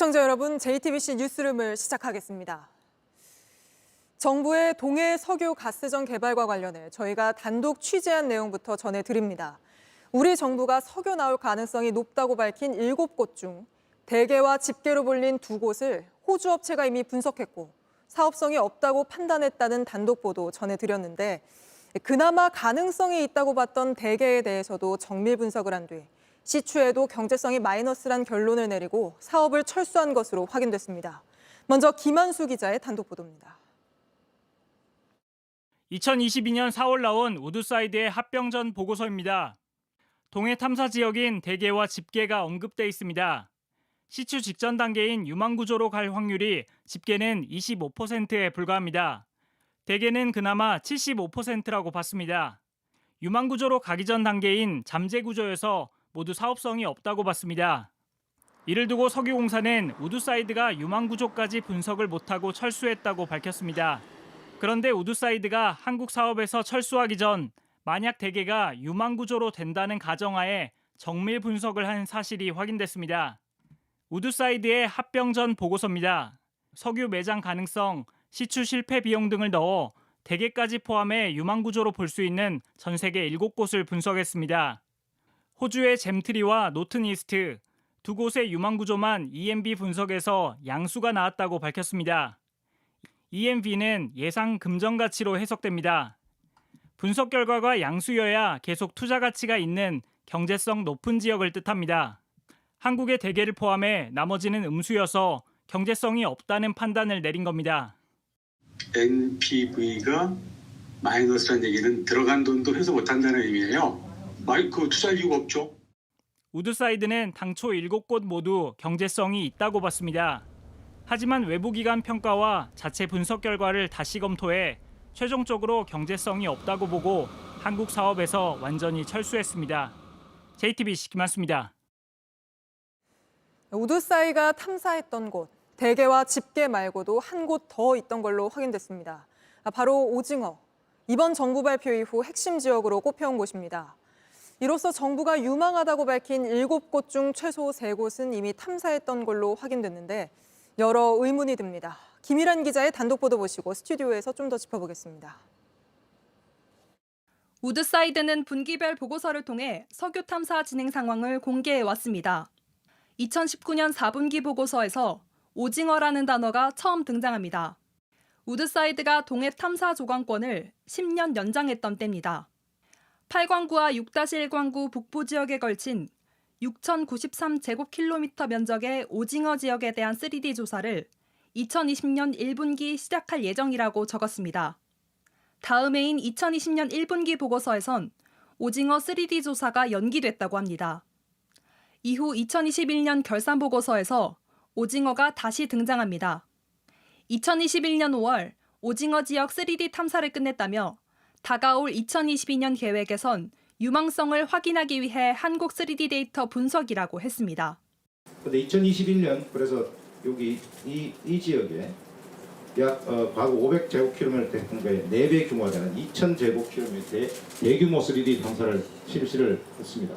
시청자 여러분, JTBC 뉴스룸을 시작하겠습니다. 정부의 동해 석유 가스전 개발과 관련해 저희가 단독 취재한 내용부터 전해드립니다. 우리 정부가 석유 나올 가능성이 높다고 밝힌 7곳 중 대게와 집게로 불린 2곳을 호주 업체가 이미 분석했고 사업성이 없다고 판단했다는 단독 보도 전해드렸는데 그나마 가능성이 있다고 봤던 대게에 대해서도 정밀 분석을 한 뒤 시추에도 경제성이 마이너스란 결론을 내리고 사업을 철수한 것으로 확인됐습니다. 먼저 김한수 기자의 단독 보도입니다. 2022년 4월 나온 우드사이드의 합병전 보고서입니다. 동해 탐사 지역인 대게와 집게가 언급돼 있습니다. 시추 직전 단계인 유망구조로 갈 확률이 집게는 25%에 불과합니다. 대게는 그나마 75%라고 봤습니다. 유망구조로 가기 전 단계인 잠재구조여서 모두 사업성이 없다고 봤습니다. 이를 두고 석유공사는 우드사이드가 유망구조까지 분석을 못하고 철수했다고 밝혔습니다. 그런데 우드사이드가 한국 사업에서 철수하기 전 만약 대게가 유망구조로 된다는 가정하에 정밀 분석을 한 사실이 확인됐습니다. 우드사이드의 합병전 보고서입니다. 석유 매장 가능성, 시추 실패 비용 등을 넣어 대게까지 포함해 유망구조로 볼 수 있는 전 세계 7곳을 분석했습니다. 호주의 잼트리와 노튼이스트, 2곳의 유망구조만 EMV 분석에서 양수가 나왔다고 밝혔습니다. EMV는 예상 금전 가치로 해석됩니다. 분석 결과가 양수여야 계속 투자 가치가 있는 경제성 높은 지역을 뜻합니다. 한국의 대게를 포함해 나머지는 음수여서 경제성이 없다는 판단을 내린 겁니다. NPV가 마이너스라는 얘기는 들어간 돈도 회수 못한다는 의미예요. 그 투자할 이유가 없죠. 우드사이드는 당초 7곳 모두 경제성이 있다고 봤습니다. 하지만 외부기관 평가와 자체 분석 결과를 다시 검토해 최종적으로 경제성이 없다고 보고 한국 사업에서 완전히 철수했습니다. JTBC 김한수입니다. 우드사이드가 탐사했던 곳, 대게와 집게 말고도 한 곳 더 있던 걸로 확인됐습니다. 바로 오징어. 이번 정부 발표 이후 핵심 지역으로 꼽혀온 곳입니다. 이로써 정부가 유망하다고 밝힌 7곳 중 최소 3곳은 이미 탐사했던 걸로 확인됐는데 여러 의문이 듭니다. 김일한 기자의 단독 보도 보시고 스튜디오에서 좀 더 짚어보겠습니다. 우드사이드는 분기별 보고서를 통해 석유 탐사 진행 상황을 공개해 왔습니다. 2019년 4분기 보고서에서 오징어라는 단어가 처음 등장합니다. 우드사이드가 동해 탐사 조강권을 10년 연장했던 때입니다. 8광구와 6-1광구 북부 지역에 걸친 6,093제곱킬로미터 면적의 오징어 지역에 대한 3D 조사를 2020년 1분기 시작할 예정이라고 적었습니다. 다음 해인 2020년 1분기 보고서에선 오징어 3D 조사가 연기됐다고 합니다. 이후 2021년 결산 보고서에서 오징어가 다시 등장합니다. 2021년 5월 오징어 지역 3D 탐사를 끝냈다며 다가올 2022년 계획에선 유망성을 확인하기 위해 한국 3D 데이터 분석이라고 했습니다. 근데 2021년 그래서 여기 이 지역에 약 과거 500제곱킬로미터 정도의 4배 규모가 되는 2000제곱킬로미터의 대규모 3D 탐사를 실시를 했습니다.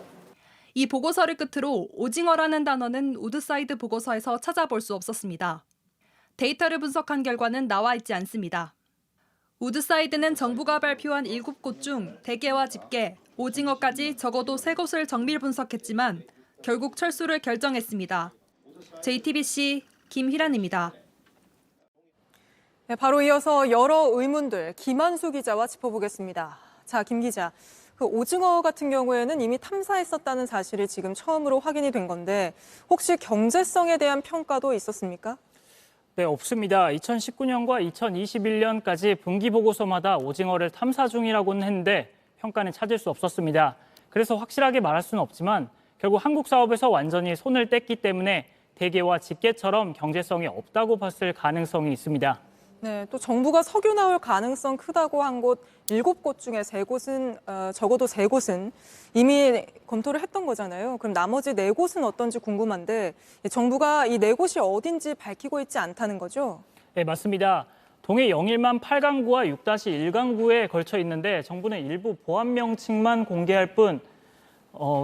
이 보고서를 끝으로 오징어라는 단어는 우드사이드 보고서에서 찾아볼 수 없었습니다. 데이터를 분석한 결과는 나와 있지 않습니다. 우드사이드는 정부가 발표한 7곳 중 대게와 집게, 오징어까지 적어도 3곳을 정밀 분석했지만 결국 철수를 결정했습니다. JTBC 김희란입니다. 네, 바로 이어서 여러 의문들 김한수 기자와 짚어보겠습니다. 자, 김 기자. 그 오징어 같은 경우에는 이미 탐사했었다는 사실이 지금 처음으로 확인이 된 건데 혹시 경제성에 대한 평가도 있었습니까? 네, 없습니다. 2019년과 2021년까지 분기 보고서마다 오징어를 탐사 중이라고는 했는데 평가는 찾을 수 없었습니다. 그래서 확실하게 말할 수는 없지만 결국 한국 사업에서 완전히 손을 뗐기 때문에 대게와 집게처럼 경제성이 없다고 봤을 가능성이 있습니다. 네, 또 정부가 석유 나올 가능성 크다고 한 곳 7곳 중에 3곳은 적어도 3곳은 이미 검토를 했던 거잖아요. 그럼 나머지 4곳은 어떤지 궁금한데 정부가 이 4곳이 어딘지 밝히고 있지 않다는 거죠? 네, 맞습니다. 동해 영일만 8강구와 6-1강구에 걸쳐 있는데 정부는 일부 보안 명칭만 공개할 뿐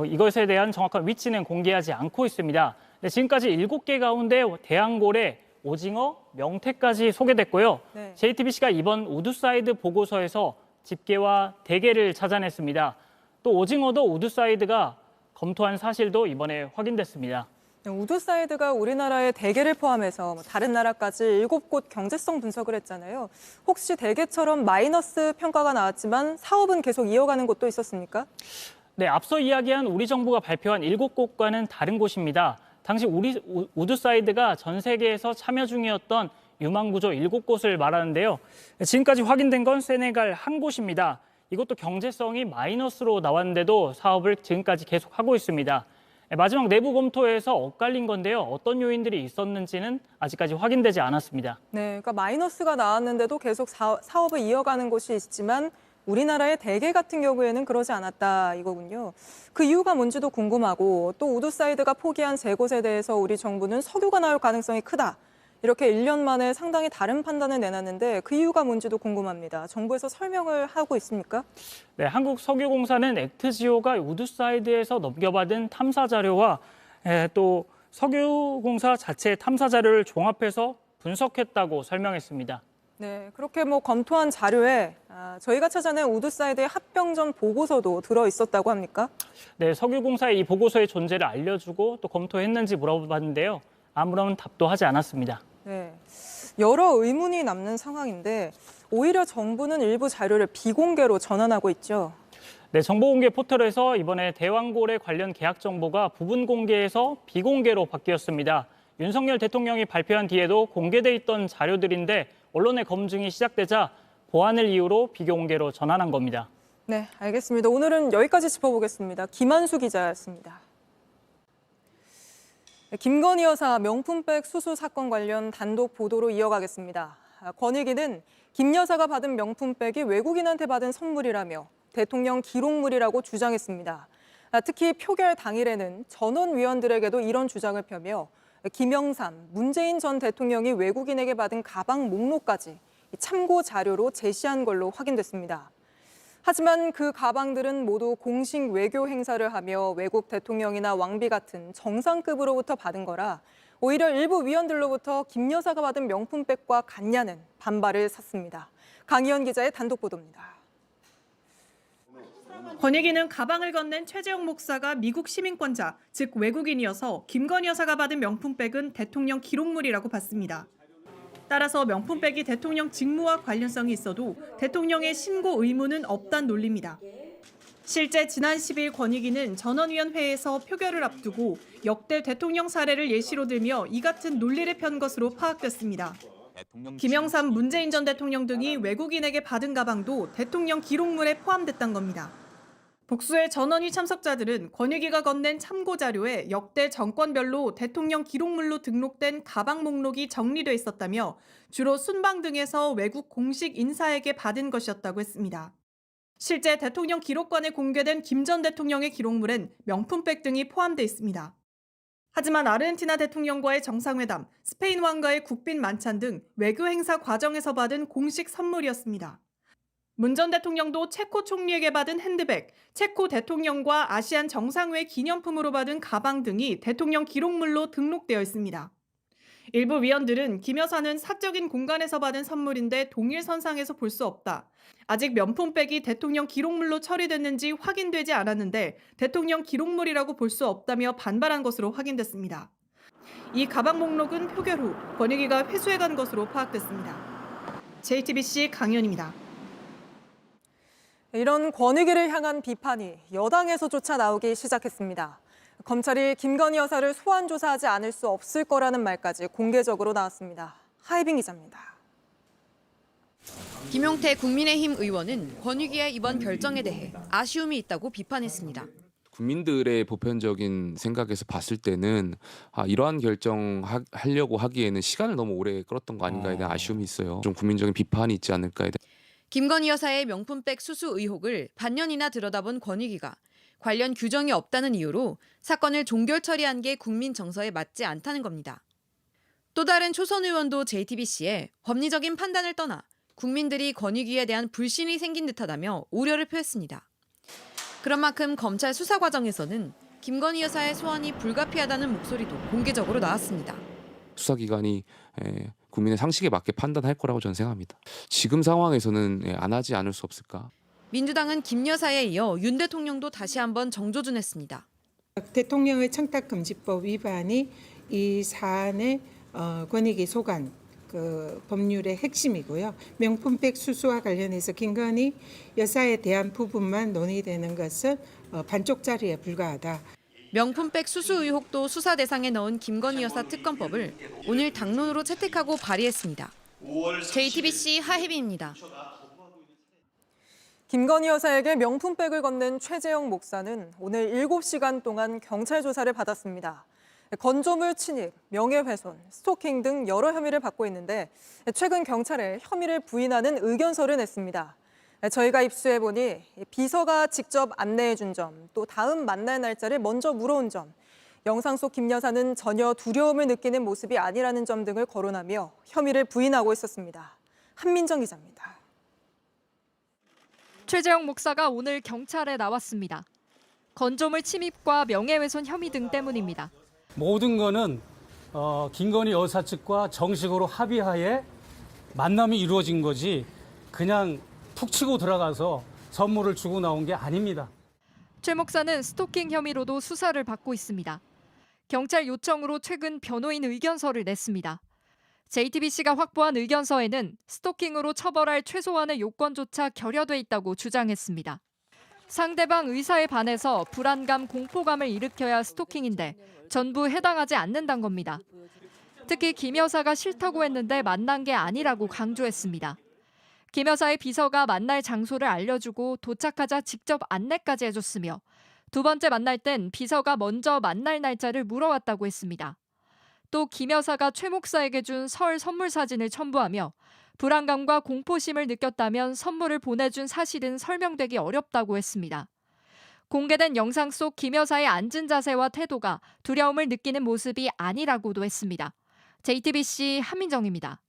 이것에 대한 정확한 위치는 공개하지 않고 있습니다. 네, 지금까지 7개 가운데 대왕고래, 오징어, 명태까지 소개됐고요. 네. JTBC가 이번 우드사이드 보고서에서 집게와 대게를 찾아냈습니다. 또 오징어도 우드사이드가 검토한 사실도 이번에 확인됐습니다. 네, 우드사이드가 우리나라의 대게를 포함해서 다른 나라까지 7곳 경제성 분석을 했잖아요. 혹시 대게처럼 마이너스 평가가 나왔지만 사업은 계속 이어가는 곳도 있었습니까? 네, 앞서 이야기한 우리 정부가 발표한 7곳과는 다른 곳입니다. 당시 우드사이드가 전 세계에서 참여 중이었던 유망구조 7곳을 말하는데요. 지금까지 확인된 건 세네갈 한 곳입니다. 이것도 경제성이 마이너스로 나왔는데도 사업을 지금까지 계속하고 있습니다. 마지막 내부 검토에서 엇갈린 건데요. 어떤 요인들이 있었는지는 아직까지 확인되지 않았습니다. 네, 그러니까 마이너스가 나왔는데도 계속 사업을 이어가는 곳이 있지만 우리나라의 대게 같은 경우에는 그러지 않았다 이거군요. 그 이유가 뭔지도 궁금하고 또 우드사이드가 포기한 세 곳에 대해서 우리 정부는 석유가 나올 가능성이 크다. 이렇게 1년 만에 상당히 다른 판단을 내놨는데 그 이유가 뭔지도 궁금합니다. 정부에서 설명을 하고 있습니까? 네, 한국석유공사는 액트지오가 우드사이드에서 넘겨받은 탐사 자료와 또 석유공사 자체 탐사 자료를 종합해서 분석했다고 설명했습니다. 네, 그렇게 검토한 자료에 저희가 찾아낸 우드사이드의 합병전 보고서도 들어 있었다고 합니까? 네, 석유공사의 이 보고서의 존재를 알려주고 또 검토했는지 물어봤는데요. 아무런 답도 하지 않았습니다. 네, 여러 의문이 남는 상황인데 오히려 정부는 일부 자료를 비공개로 전환하고 있죠. 네, 정보공개 포털에서 이번에 대왕고래 관련 계약 정보가 부분 공개에서 비공개로 바뀌었습니다. 윤석열 대통령이 발표한 뒤에도 공개돼 있던 자료들인데 언론의 검증이 시작되자 보안을 이유로 비공개로 전환한 겁니다. 네, 알겠습니다. 오늘은 여기까지 짚어보겠습니다. 김한수 기자였습니다. 김건희 여사 명품백 수수 사건 관련 단독 보도로 이어가겠습니다. 권익위는 김 여사가 받은 명품백이 외국인한테 받은 선물이라며 대통령 기록물이라고 주장했습니다. 특히 표결 당일에는 전원위원들에게도 이런 주장을 펴며 김영삼, 문재인 전 대통령이 외국인에게 받은 가방 목록까지 참고 자료로 제시한 걸로 확인됐습니다. 하지만 그 가방들은 모두 공식 외교 행사를 하며 외국 대통령이나 왕비 같은 정상급으로부터 받은 거라 오히려 일부 위원들로부터 김 여사가 받은 명품백과 같냐는 반발을 샀습니다. 강희연 기자의 단독 보도입니다. 권익위는 가방을 건넨 최재형 목사가 미국 시민권자, 즉 외국인이어서 김건희 여사가 받은 명품백은 대통령 기록물이라고 봤습니다. 따라서 명품백이 대통령 직무와 관련성이 있어도 대통령의 신고 의무는 없다는 논리입니다. 실제 지난 10일 권익위는 전원위원회에서 표결을 앞두고 역대 대통령 사례를 예시로 들며 이 같은 논리를 편 것으로 파악됐습니다. 김영삼, 문재인 전 대통령 등이 외국인에게 받은 가방도 대통령 기록물에 포함됐다는 겁니다. 복수의 전원위 참석자들은 권익위가 건넨 참고 자료에 역대 정권별로 대통령 기록물로 등록된 가방 목록이 정리돼 있었다며 주로 순방 등에서 외국 공식 인사에게 받은 것이었다고 했습니다. 실제 대통령 기록관에 공개된 김 전 대통령의 기록물엔 명품백 등이 포함돼 있습니다. 하지만 아르헨티나 대통령과의 정상회담, 스페인 왕가의 국빈 만찬 등 외교 행사 과정에서 받은 공식 선물이었습니다. 문 전 대통령도 체코 총리에게 받은 핸드백, 체코 대통령과 아시안 정상회 기념품으로 받은 가방 등이 대통령 기록물로 등록되어 있습니다. 일부 위원들은 김 여사는 사적인 공간에서 받은 선물인데 동일선상에서 볼 수 없다. 아직 명품백이 대통령 기록물로 처리됐는지 확인되지 않았는데 대통령 기록물이라고 볼 수 없다며 반발한 것으로 확인됐습니다. 이 가방 목록은 표결 후 권익위가 회수해간 것으로 파악됐습니다. JTBC 강연입니다. 이런 권익위를 향한 비판이 여당에서조차 나오기 시작했습니다. 검찰이 김건희 여사를 소환 조사하지 않을 수 없을 거라는 말까지 공개적으로 나왔습니다. 하이빈 기자입니다. 김용태 국민의힘 의원은 권익위의 이번 결정에 대해 아쉬움이 있다고 비판했습니다. 국민들의 보편적인 생각에서 봤을 때는 이러한 결정 하려고 하기에는 시간을 너무 오래 끌었던 거 아닌가에 대한 아쉬움이 있어요. 좀 국민적인 비판이 있지 않을까에 대한. 김건희 여사의 명품백 수수 의혹을 반년이나 들여다본 권익위가 관련 규정이 없다는 이유로 사건을 종결 처리한 게 국민 정서에 맞지 않다는 겁니다. 또 다른 초선 의원도 JTBC에 법리적인 판단을 떠나 국민들이 권익위에 대한 불신이 생긴 듯하다며 우려를 표했습니다. 그런 만큼 검찰 수사 과정에서는 김건희 여사의 소환이 불가피하다는 목소리도 공개적으로 나왔습니다. 수사기관이 국민의 상식에 맞게 판단할 거라고 저는 생각합니다. 지금 상황에서는 안 하지 않을 수 없을까. 민주당은 김 여사에 이어 윤 대통령도 다시 한번 정조준했습니다. 대통령의 청탁금지법 위반이 이 사안의 권익위 소관 그 법률의 핵심이고요. 명품백 수수와 관련해서 김건희 여사에 대한 부분만 논의되는 것은 반쪽짜리에 불과하다. 명품백 수수 의혹도 수사 대상에 넣은 김건희 여사 특검법을 오늘 당론으로 채택하고 발의했습니다. JTBC 하혜빈입니다. 김건희 여사에게 명품백을 건넨 최재형 목사는 오늘 7시간 동안 경찰 조사를 받았습니다. 건조물 침입, 명예훼손, 스토킹 등 여러 혐의를 받고 있는데 최근 경찰에 혐의를 부인하는 의견서를 냈습니다. 저희가 입수해보니 비서가 직접 안내해준 점, 또 다음 만날 날짜를 먼저 물어온 점, 영상 속 김 여사는 전혀 두려움을 느끼는 모습이 아니라는 점 등을 거론하며 혐의를 부인하고 있었습니다. 한민정 기자입니다. 최재형 목사가 오늘 경찰에 나왔습니다. 건조물 침입과 명예훼손 혐의 등 때문입니다. 모든 거는 김건희 여사 측과 정식으로 합의하에 만남이 이루어진 거지 그냥 푹 치고 들어가서 선물을 주고 나온 게 아닙니다. 최 목사는 스토킹 혐의로도 수사를 받고 있습니다. 경찰 요청으로 최근 변호인 의견서를 냈습니다. JTBC가 확보한 의견서에는 스토킹으로 처벌할 최소한의 요건조차 결여돼 있다고 주장했습니다. 상대방 의사에 반해서 불안감, 공포감을 일으켜야 스토킹인데 전부 해당하지 않는다는 겁니다. 특히 김 여사가 싫다고 했는데 만난 게 아니라고 강조했습니다. 김 여사의 비서가 만날 장소를 알려주고 도착하자 직접 안내까지 해줬으며 두 번째 만날 땐 비서가 먼저 만날 날짜를 물어왔다고 했습니다. 또 김 여사가 최 목사에게 준 설 선물 사진을 첨부하며 불안감과 공포심을 느꼈다면 선물을 보내준 사실은 설명되기 어렵다고 했습니다. 공개된 영상 속 김 여사의 앉은 자세와 태도가 두려움을 느끼는 모습이 아니라고도 했습니다. JTBC 한민정입니다.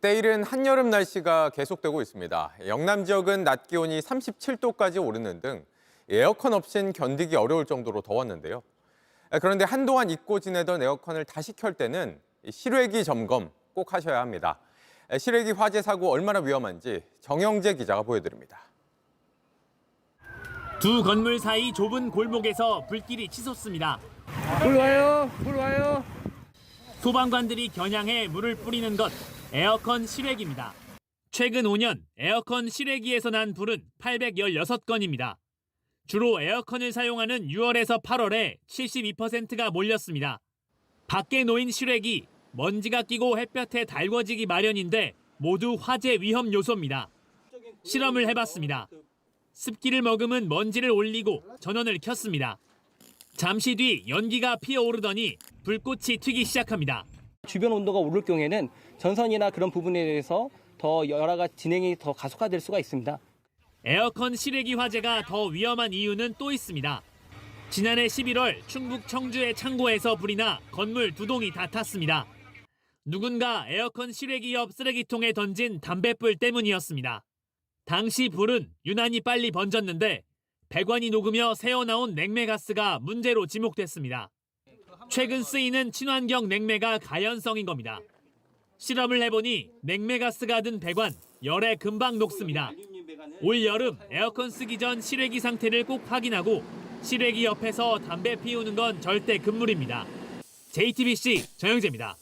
때이른 한여름 날씨가 계속되고 있습니다. 영남 지역은 낮 기온이 37도까지 오르는 등 에어컨 없인 견디기 어려울 정도로 더웠는데요. 그런데 한동안 잊고 지내던 에어컨을 다시 켤 때는 실외기 점검 꼭 하셔야 합니다. 실외기 화재 사고 얼마나 위험한지 정영재 기자가 보여드립니다. 두 건물 사이 좁은 골목에서 불길이 치솟습니다. 물 와요, 물 와요. 소방관들이 겨냥해 물을 뿌리는 것, 에어컨 실외기입니다. 최근 5년 에어컨 실외기에서 난 불은 816건입니다. 주로 에어컨을 사용하는 6월에서 8월에 72%가 몰렸습니다. 밖에 놓인 실외기, 먼지가 끼고 햇볕에 달궈지기 마련인데 모두 화재 위험 요소입니다. 실험을 해봤습니다. 습기를 머금은 먼지를 올리고 전원을 켰습니다. 잠시 뒤 연기가 피어오르더니 불꽃이 튀기 시작합니다. 주변 온도가 오를 경우에는 전선이나 그런 부분에 대해서 더 여러 가지 진행이 더 가속화될 수가 있습니다. 에어컨 실외기 화재가 더 위험한 이유는 또 있습니다. 지난해 11월 충북 청주의 창고에서 불이 나 건물 2동이 다 탔습니다. 누군가 에어컨 실외기 옆 쓰레기통에 던진 담뱃불 때문이었습니다. 당시 불은 유난히 빨리 번졌는데 배관이 녹으며 새어나온 냉매가스가 문제로 지목됐습니다. 최근 쓰이는 친환경 냉매가 가연성인 겁니다. 실험을 해보니 냉매가스가 든 배관, 열에 금방 녹습니다. 올 여름 에어컨 쓰기 전 실외기 상태를 꼭 확인하고 실외기 옆에서 담배 피우는 건 절대 금물입니다. JTBC 정영재입니다.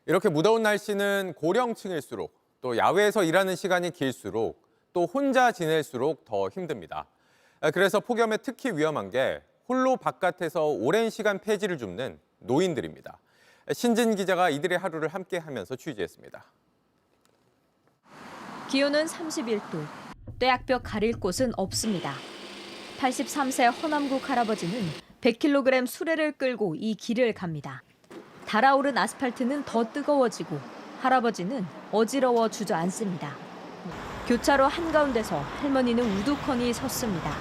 이렇게 무더운 날씨는 고령층일수록 또 야외에서 일하는 시간이 길수록 또 혼자 지낼수록 더 힘듭니다. 그래서 폭염에 특히 위험한 게 홀로 바깥에서 오랜 시간 폐지를 줍는 노인들입니다. 신진 기자가 이들의 하루를 함께하면서 취재했습니다. 기온은 31도. 뙤약볕 가릴 곳은 없습니다. 83세 허남국 할아버지는 100kg 수레를 끌고 이 길을 갑니다. 달아오른 아스팔트는 더 뜨거워지고 할아버지는 어지러워 주저앉습니다. 교차로 한가운데서 할머니는 우두커니 섰습니다.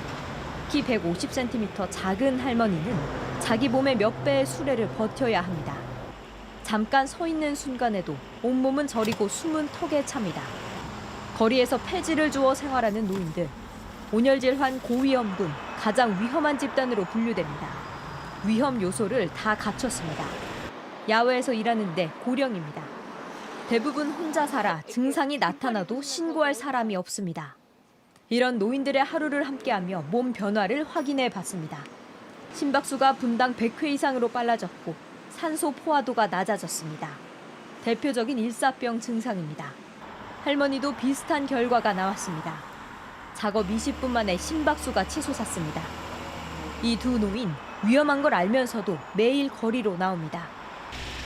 키 150cm 작은 할머니는 자기 몸의 몇 배의 수레를 버텨야 합니다. 잠깐 서 있는 순간에도 온몸은 저리고 숨은 턱에 찹니다. 거리에서 폐지를 주워 생활하는 노인들. 온열질환 고위험군 가장 위험한 집단으로 분류됩니다. 위험 요소를 다 갖췄습니다. 야외에서 일하는데 고령입니다. 대부분 혼자 살아 증상이 나타나도 신고할 사람이 없습니다. 이런 노인들의 하루를 함께하며 몸 변화를 확인해 봤습니다. 심박수가 분당 100회 이상으로 빨라졌고 산소 포화도가 낮아졌습니다. 대표적인 일사병 증상입니다. 할머니도 비슷한 결과가 나왔습니다. 작업 20분 만에 심박수가 치솟았습니다. 이 두 노인 위험한 걸 알면서도 매일 거리로 나옵니다.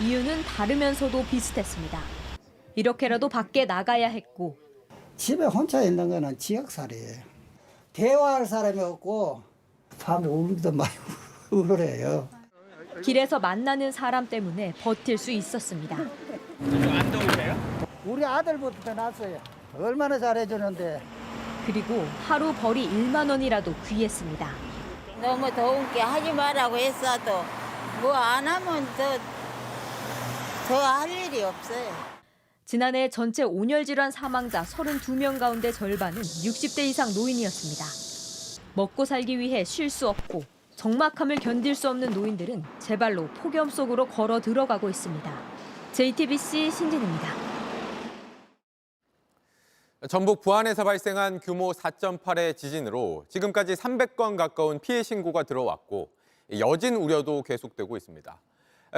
이유는 다르면서도 비슷했습니다. 이렇게라도 밖에 나가야 했고 집에 혼자 있는 거는 지역살이에요. 대화할 사람이 없고 밤에 울기도 많이 울어요. 길에서 만나는 사람 때문에 버틸 수 있었습니다. 안 더우세요? 우리 아들부터 났어요. 얼마나 잘해주는데. 그리고 하루 벌이 1만 원이라도 귀했습니다. 너무 더운 게 하지 말라고 했어도 뭐 안 하면 더 할 일이 없어요. 지난해 전체 온열질환 사망자 32명 가운데 절반은 60대 이상 노인이었습니다. 먹고 살기 위해 쉴 수 없고 적막함을 견딜 수 없는 노인들은 제 발로 폭염 속으로 걸어 들어가고 있습니다. JTBC 신진입니다. 전북 부안에서 발생한 규모 4.8의 지진으로 지금까지 300건 가까운 피해 신고가 들어왔고 여진 우려도 계속되고 있습니다.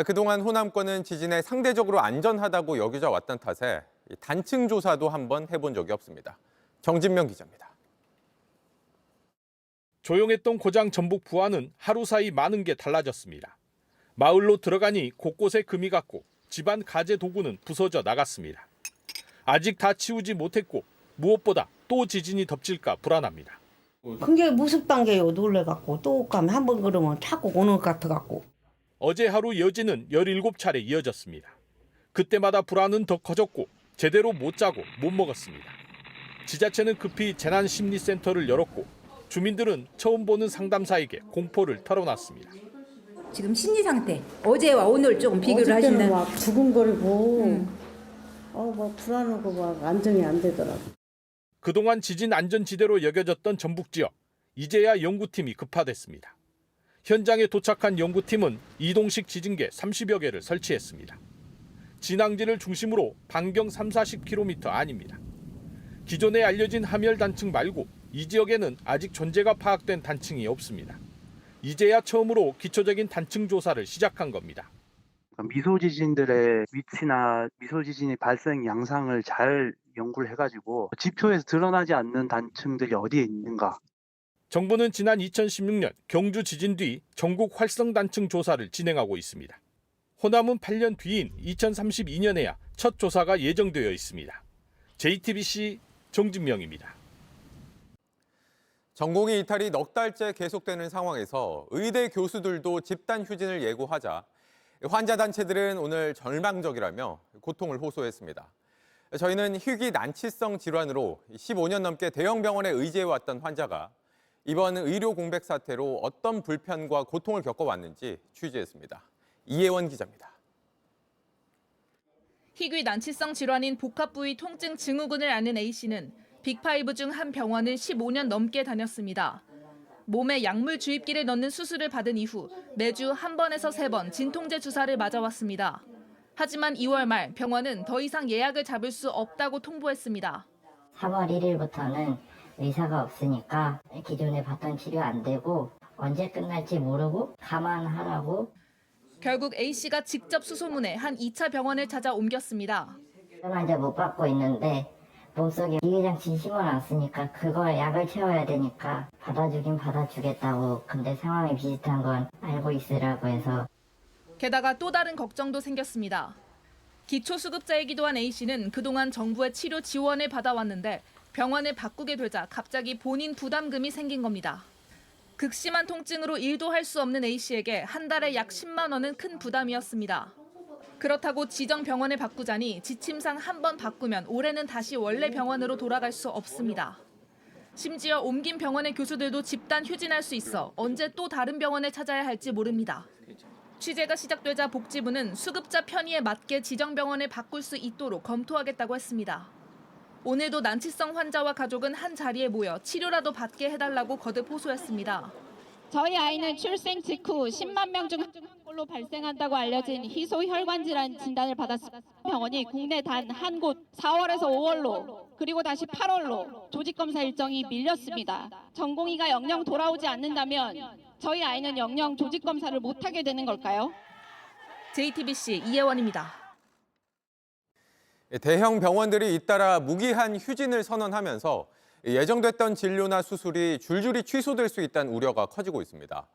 그동안 호남권은 지진에 상대적으로 안전하다고 여겨져 왔던 탓에 단층 조사도 한번 해본 적이 없습니다. 정진명 기자입니다. 조용했던 고장 전북 부안은 하루 사이 많은 게 달라졌습니다. 마을로 들어가니 곳곳에 금이 갔고 집안 가재 도구는 부서져 나갔습니다. 아직 다 치우지 못했고 무엇보다 또 지진이 덮칠까 불안합니다. 그게 무섭단 게요. 놀래갖고 또 가면 한 번 그러면 자꾸 오는 것 같아갖고. 어제 하루 여진은 17차례 이어졌습니다. 그때마다 불안은 더 커졌고 제대로 못 자고 못 먹었습니다. 지자체는 급히 재난심리센터를 열었고 주민들은 처음 보는 상담사에게 공포를 털어놨습니다. 지금 심리 상태, 어제와 오늘 조금 비교를 하시면 막 두근거리고 막 불안하고 막 안정이 안 되더라고. 그동안 지진 안전지대로 여겨졌던 전북 지역, 이제야 연구팀이 급파됐습니다. 현장에 도착한 연구팀은 이동식 지진계 30여 개를 설치했습니다. 진앙지를 중심으로 반경 30-40km 아닙니다. 기존에 알려진 함열 단층 말고 이 지역에는 아직 존재가 파악된 단층이 없습니다. 이제야 처음으로 기초적인 단층 조사를 시작한 겁니다. 미소지진들의 위치나 미소지진의 발생 양상을 잘 연구를 해가지고 지표에서 드러나지 않는 단층들이 어디에 있는가. 정부는 지난 2016년 경주 지진 뒤 전국 활성 단층 조사를 진행하고 있습니다. 호남은 8년 뒤인 2032년에야 첫 조사가 예정되어 있습니다. JTBC 정진명입니다. 전공의 이탈이 넉 달째 계속되는 상황에서 의대 교수들도 집단 휴진을 예고하자 환자 단체들은 오늘 절망적이라며 고통을 호소했습니다. 저희는 희귀 난치성 질환으로 15년 넘게 대형 병원에 의지해왔던 환자가 이번 의료 공백 사태로 어떤 불편과 고통을 겪어왔는지 취재했습니다. 이혜원 기자입니다. 희귀 난치성 질환인 복합부위 통증 증후군을 앓는 A씨는 빅5 중 한 병원을 15년 넘게 다녔습니다. 몸에 약물 주입기를 넣는 수술을 받은 이후 매주 1번에서 3번 진통제 주사를 맞아왔습니다. 하지만 2월 말 병원은 더 이상 예약을 잡을 수 없다고 통보했습니다. 3월 1일부터는 의사가 없으니까 기존에 받던 치료 안 되고 언제 끝날지 모르고 감안하라고. 결국 A씨가 직접 수소문해 한 2차 병원을 찾아 옮겼습니다. 환자 못 받고 있는데 몸속에 비위장치 심어놨으니까 그걸 약을 채워야 되니까 받아주긴 받아주겠다고. 근데 상황이 비슷한 건 알고 있으라고 해서. 게다가 또 다른 걱정도 생겼습니다. 기초수급자이기도 한 A씨는 그동안 정부의 치료 지원을 받아왔는데 병원을 바꾸게 되자 갑자기 본인 부담금이 생긴 겁니다. 극심한 통증으로 일도 할 수 없는 A씨에게 한 달에 약 10만 원은 큰 부담이었습니다. 그렇다고 지정 병원을 바꾸자니 지침상 한 번 바꾸면 올해는 다시 원래 병원으로 돌아갈 수 없습니다. 심지어 옮긴 병원의 교수들도 집단 휴진할 수 있어 언제 또 다른 병원을 찾아야 할지 모릅니다. 취재가 시작되자 복지부는 수급자 편의에 맞게 지정 병원을 바꿀 수 있도록 검토하겠다고 했습니다. 오늘도 난치성 환자와 가족은 한 자리에 모여 치료라도 받게 해달라고 거듭 호소했습니다. 저희 아이는 출생 직후 10만 명 중 한 걸로 발생한다고 알려진 희소혈관 질환 진단을 받았습니다. 병원이 국내 단 한 곳 4월에서 5월로 그리고 다시 8월로 조직검사 일정이 밀렸습니다. 전공의가 영영 돌아오지 않는다면 저희 아이는 영영 조직검사를 못하게 되는 걸까요? JTBC 이혜원입니다. 대형 병원들이 잇따라 무기한 휴진을 선언하면서 예정됐던 진료나 수술이 줄줄이 취소될 수 있다는 우려가 커지고 있습니다.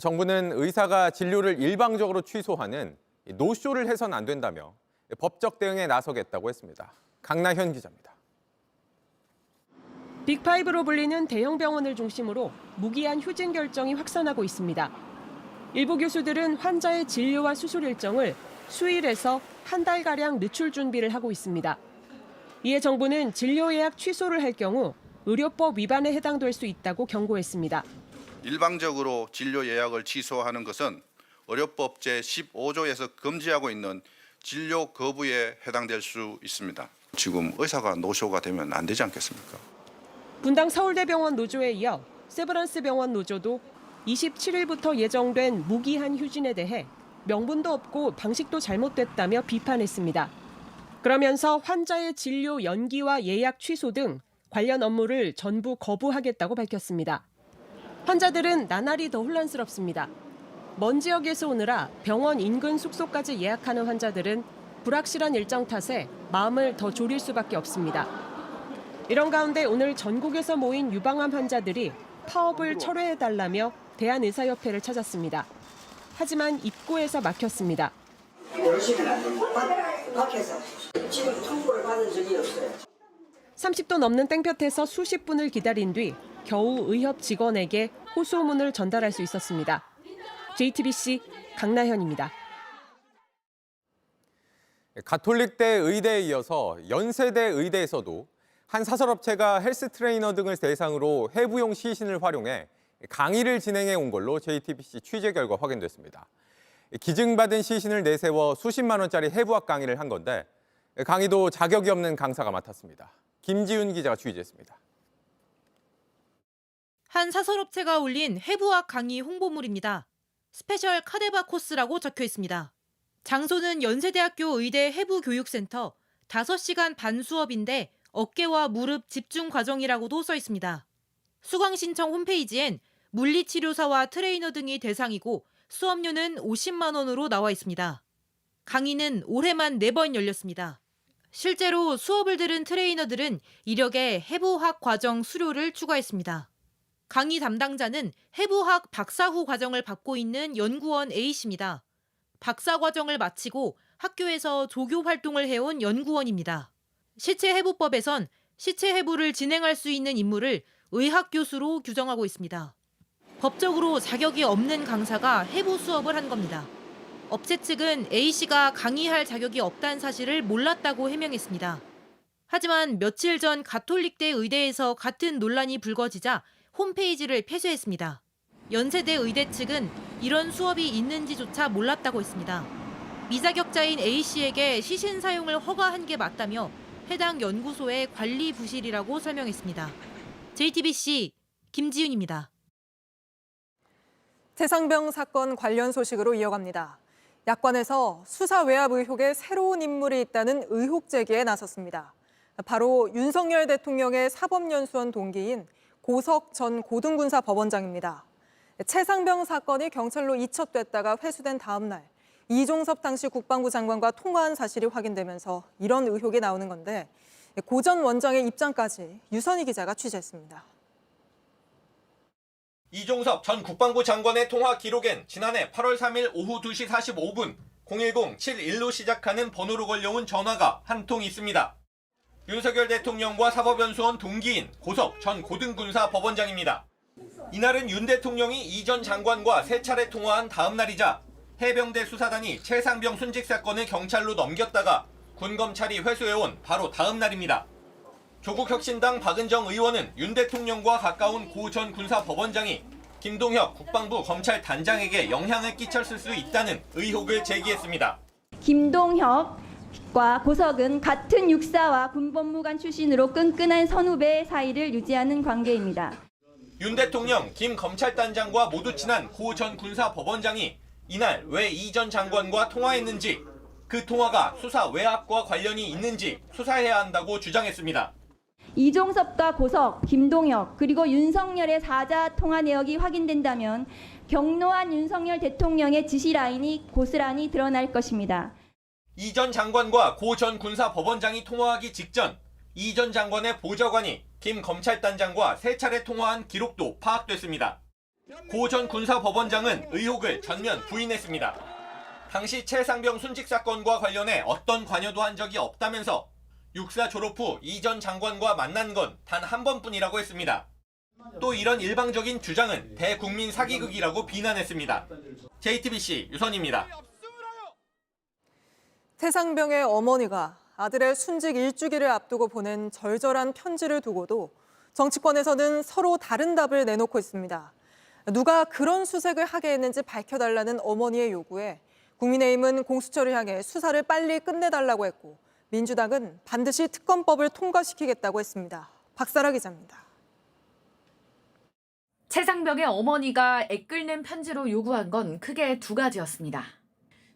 정부는 의사가 진료를 일방적으로 취소하는 노쇼를 해서는 안 된다며 법적 대응에 나서겠다고 했습니다. 강나현 기자입니다. 빅5로 불리는 대형 병원을 중심으로 무기한 휴진 결정이 확산하고 있습니다. 일부 교수들은 환자의 진료와 수술 일정을 수일에서 한 달가량 늦출 준비를 하고 있습니다. 이에 정부는 진료 예약 취소를 할 경우 의료법 위반에 해당될 수 있다고 경고했습니다. 일방적으로 진료 예약을 취소하는 것은 의료법 제15조에서 금지하고 있는 진료 거부에 해당될 수 있습니다. 지금 의사가 노쇼가 되면 안 되지 않겠습니까? 분당 서울대병원 노조에 이어 세브란스 병원 노조도 27일부터 예정된 무기한 휴진에 대해 명분도 없고 방식도 잘못됐다며 비판했습니다. 그러면서 환자의 진료 연기와 예약 취소 등 관련 업무를 전부 거부하겠다고 밝혔습니다. 환자들은 나날이 더 혼란스럽습니다. 먼 지역에서 오느라 병원 인근 숙소까지 예약하는 환자들은 불확실한 일정 탓에 마음을 더 졸일 수밖에 없습니다. 이런 가운데 오늘 전국에서 모인 유방암 환자들이 파업을 철회해달라며 대한의사협회를 찾았습니다. 하지만 입구에서 막혔습니다. 열심히는 안 됩니다. 밖에서 지금 통보를 받은 적이 없어요. 30도 넘는 땡볕에서 수십 분을 기다린 뒤 겨우 의협 직원에게 호소문을 전달할 수 있었습니다. JTBC 강나현입니다. 가톨릭대 의대에 이어서 연세대 의대에서도 한 사설업체가 헬스 트레이너 등을 대상으로 해부용 시신을 활용해 강의를 진행해 온 걸로 JTBC 취재 결과 확인됐습니다. 기증받은 시신을 내세워 수십만 원짜리 해부학 강의를 한 건데 강의도 자격이 없는 강사가 맡았습니다. 김지윤 기자가 취재했습니다. 한 사설업체가 올린 해부학 강의 홍보물입니다. 스페셜 카데바 코스라고 적혀 있습니다. 장소는 연세대학교 의대 해부교육센터 5시간 반 수업인데 어깨와 무릎 집중 과정이라고도 써 있습니다. 수강 신청 홈페이지엔 물리치료사와 트레이너 등이 대상이고 수업료는 50만 원으로 나와 있습니다. 강의는 올해만 4번 열렸습니다. 실제로 수업을 들은 트레이너들은 이력에 해부학 과정 수료를 추가했습니다. 강의 담당자는 해부학 박사 후 과정을 받고 있는 연구원 A씨입니다. 박사 과정을 마치고 학교에서 조교 활동을 해온 연구원입니다. 시체해부법에선 시체해부를 진행할 수 있는 인물을 의학교수로 규정하고 있습니다. 법적으로 자격이 없는 강사가 해부 수업을 한 겁니다. 업체 측은 A씨가 강의할 자격이 없다는 사실을 몰랐다고 해명했습니다. 하지만 며칠 전 가톨릭대 의대에서 같은 논란이 불거지자 홈페이지를 폐쇄했습니다. 연세대 의대 측은 이런 수업이 있는지조차 몰랐다고 했습니다. 미자격자인 A씨에게 시신 사용을 허가한 게 맞다며 해당 연구소의 관리 부실이라고 설명했습니다. JTBC 김지윤입니다. 태상병 사건 관련 소식으로 이어갑니다. 야권에서 수사 외압 의혹에 새로운 인물이 있다는 의혹 제기에 나섰습니다. 바로 윤석열 대통령의 사법연수원 동기인 고석 전 고등군사 법원장입니다. 최상병 사건이 경찰로 이첩됐다가 회수된 다음 날 이종섭 당시 국방부 장관과 통화한 사실이 확인되면서 이런 의혹이 나오는 건데 고 전 원장의 입장까지 유선희 기자가 취재했습니다. 이종섭 전 국방부 장관의 통화 기록엔 지난해 8월 3일 오후 2시 45분 010-71로 시작하는 번호로 걸려온 전화가 한 통 있습니다. 윤석열 대통령과 사법연수원 동기인 고석 전 고등군사 법원장입니다. 이날은 윤 대통령이 이 전 장관과 3차례 통화한 다음 날이자 해병대 수사단이 최상병 순직 사건을 경찰로 넘겼다가 군검찰이 회수해온 바로 다음 날입니다. 조국혁신당 박은정 의원은 윤 대통령과 가까운 고 전 군사 법원장이 김동혁 국방부 검찰단장에게 영향을 끼쳤을 수 있다는 의혹을 제기했습니다. 김동혁 고석은 같은 육사와 군법무관 출신으로 끈끈한 선후배 사이를 유지하는 관계입니다. 윤 대통령, 김 검찰단장과 모두 친한 고 전 군사법원장이 이날 왜 이 전 장관과 통화했는지, 그 통화가 수사 외압과 관련이 있는지 수사해야 한다고 주장했습니다. 이종섭과 고석, 김동혁 그리고 윤석열의 사자 통화 내역이 확인된다면 경로한 윤석열 대통령의 지시 라인이 고스란히 드러날 것입니다. 이 전 장관과 고 전 군사법원장이 통화하기 직전 이 전 장관의 보좌관이 김 검찰단장과 3차례 통화한 기록도 파악됐습니다. 고 전 군사법원장은 의혹을 전면 부인했습니다. 당시 최상병 순직 사건과 관련해 어떤 관여도 한 적이 없다면서 육사 졸업 후 이 전 장관과 만난 건 단 한 번뿐이라고 했습니다. 또 이런 일방적인 주장은 대국민 사기극이라고 비난했습니다. JTBC 유선입니다. 최상병의 어머니가 아들의 순직 1주기를 앞두고 보낸 절절한 편지를 두고도 정치권에서는 서로 다른 답을 내놓고 있습니다. 누가 그런 수색을 하게 했는지 밝혀달라는 어머니의 요구에 국민의힘은 공수처를 향해 수사를 빨리 끝내달라고 했고, 민주당은 반드시 특검법을 통과시키겠다고 했습니다. 박사라 기자입니다. 최상병의 어머니가 애끓는 편지로 요구한 건 크게 두 가지였습니다.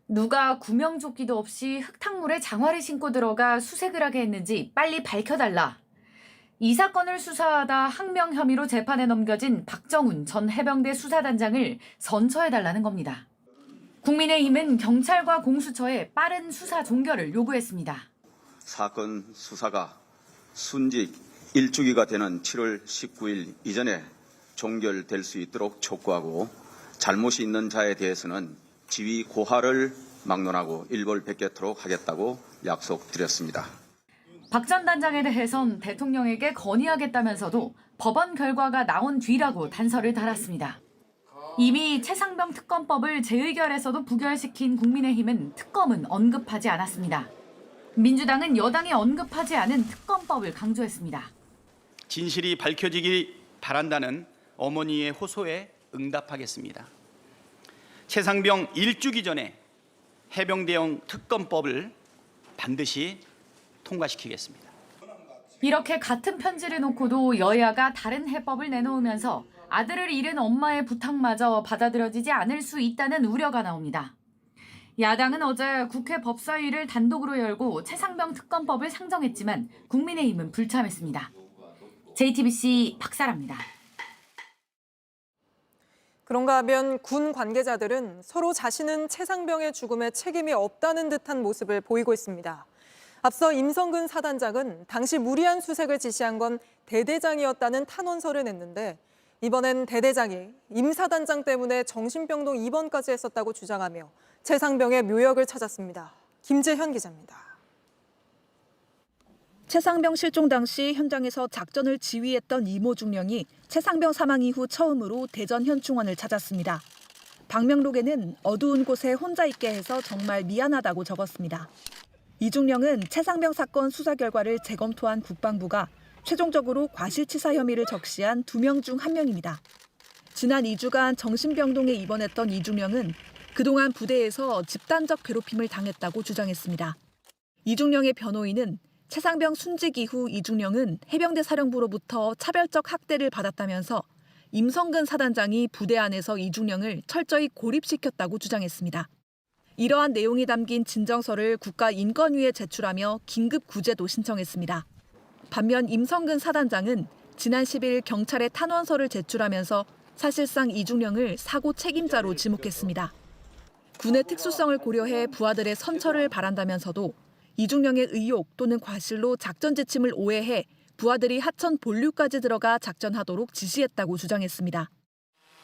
누가 구명조끼도 없이 흙탕물에 장화를 신고 들어가 수색을 하게 했는지 빨리 밝혀달라. 이 사건을 수사하다 항명 혐의로 재판에 넘겨진 박정훈 전 해병대 수사단장을 선처해달라는 겁니다. 국민의힘은 경찰과 공수처에 빠른 수사 종결을 요구했습니다. 사건 수사가 순직 1주기가 되는 7월 19일 이전에 종결될 수 있도록 촉구하고, 잘못이 있는 자에 대해서는 지위 고하를 막론하고 일벌백계토록 하겠다고 약속드렸습니다. 박 전 단장에 대해선 대통령에게 건의하겠다면서도 법원 결과가 나온 뒤라고 단서를 달았습니다. 이미 최상병 특검법을 재의결에서도 부결시킨 국민의힘은 특검은 언급하지 않았습니다. 민주당은 여당이 언급하지 않은 특검법을 강조했습니다. 진실이 밝혀지기 바란다는 어머니의 호소에 응답하겠습니다. 최상병 1주기 전에 해병대형 특검법을 반드시 통과시키겠습니다. 이렇게 같은 편지를 놓고도 여야가 다른 해법을 내놓으면서 아들을 잃은 엄마의 부탁마저 받아들여지지 않을 수 있다는 우려가 나옵니다. 야당은 어제 국회 법사위를 단독으로 열고 최상병 특검법을 상정했지만 국민의힘은 불참했습니다. JTBC 박사라입니다. 그런가 하면 군 관계자들은 서로 자신은 최상병의 죽음에 책임이 없다는 듯한 모습을 보이고 있습니다. 앞서 임성근 사단장은 당시 무리한 수색을 지시한 건 대대장이었다는 탄원서를 냈는데, 이번엔 대대장이 임 사단장 때문에 정신병동 입원까지 했었다고 주장하며 최상병의 묘역을 찾았습니다. 김재현 기자입니다. 최상병 실종 당시 현장에서 작전을 지휘했던 이모 중령이 최상병 사망 이후 처음으로 대전 현충원을 찾았습니다. 방명록에는 어두운 곳에 혼자 있게 해서 정말 미안하다고 적었습니다. 이중령은 최상병 사건 수사 결과를 재검토한 국방부가 최종적으로 과실치사 혐의를 적시한 2명 중 1명입니다. 지난 2주간 정신병동에 입원했던 이중령은 그동안 부대에서 집단적 괴롭힘을 당했다고 주장했습니다. 이중령의 변호인은 최상병 순직 이후 이중령은 해병대 사령부로부터 차별적 학대를 받았다면서 임성근 사단장이 부대 안에서 이중령을 철저히 고립시켰다고 주장했습니다. 이러한 내용이 담긴 진정서를 국가인권위에 제출하며 긴급 구제도 신청했습니다. 반면 임성근 사단장은 지난 10일 경찰에 탄원서를 제출하면서 사실상 이중령을 사고 책임자로 지목했습니다. 군의 특수성을 고려해 부하들의 선처를 바란다면서도 이중령의 의혹 또는 과실로 작전 지침을 오해해 부하들이 하천 본류까지 들어가 작전하도록 지시했다고 주장했습니다.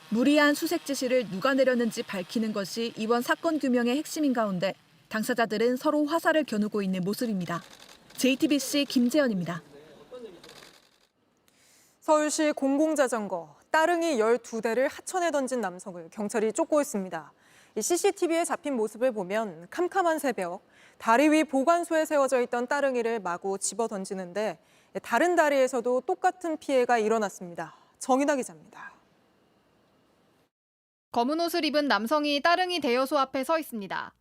무리한 수색 지시를 누가 내렸는지 밝히는 것이 이번 사건 규명의 핵심인 가운데 당사자들은 서로 화살을 겨누고 있는 모습입니다. JTBC 김재현입니다. 서울시 공공자전거 따릉이 12대를 하천에 던진 남성을 경찰이 쫓고 있습니다. CCTV에 잡힌 모습을 보면 캄캄한 새벽, 다리 위 보관소에 세워져 있던 따릉이를 마구 집어 던지는데 다른 다리에서도 똑같은 피해가 일어났습니다. 정인아 기자입니다. 검은 옷을 입은 남성이 따릉이 대여소 앞에 서 있습니다.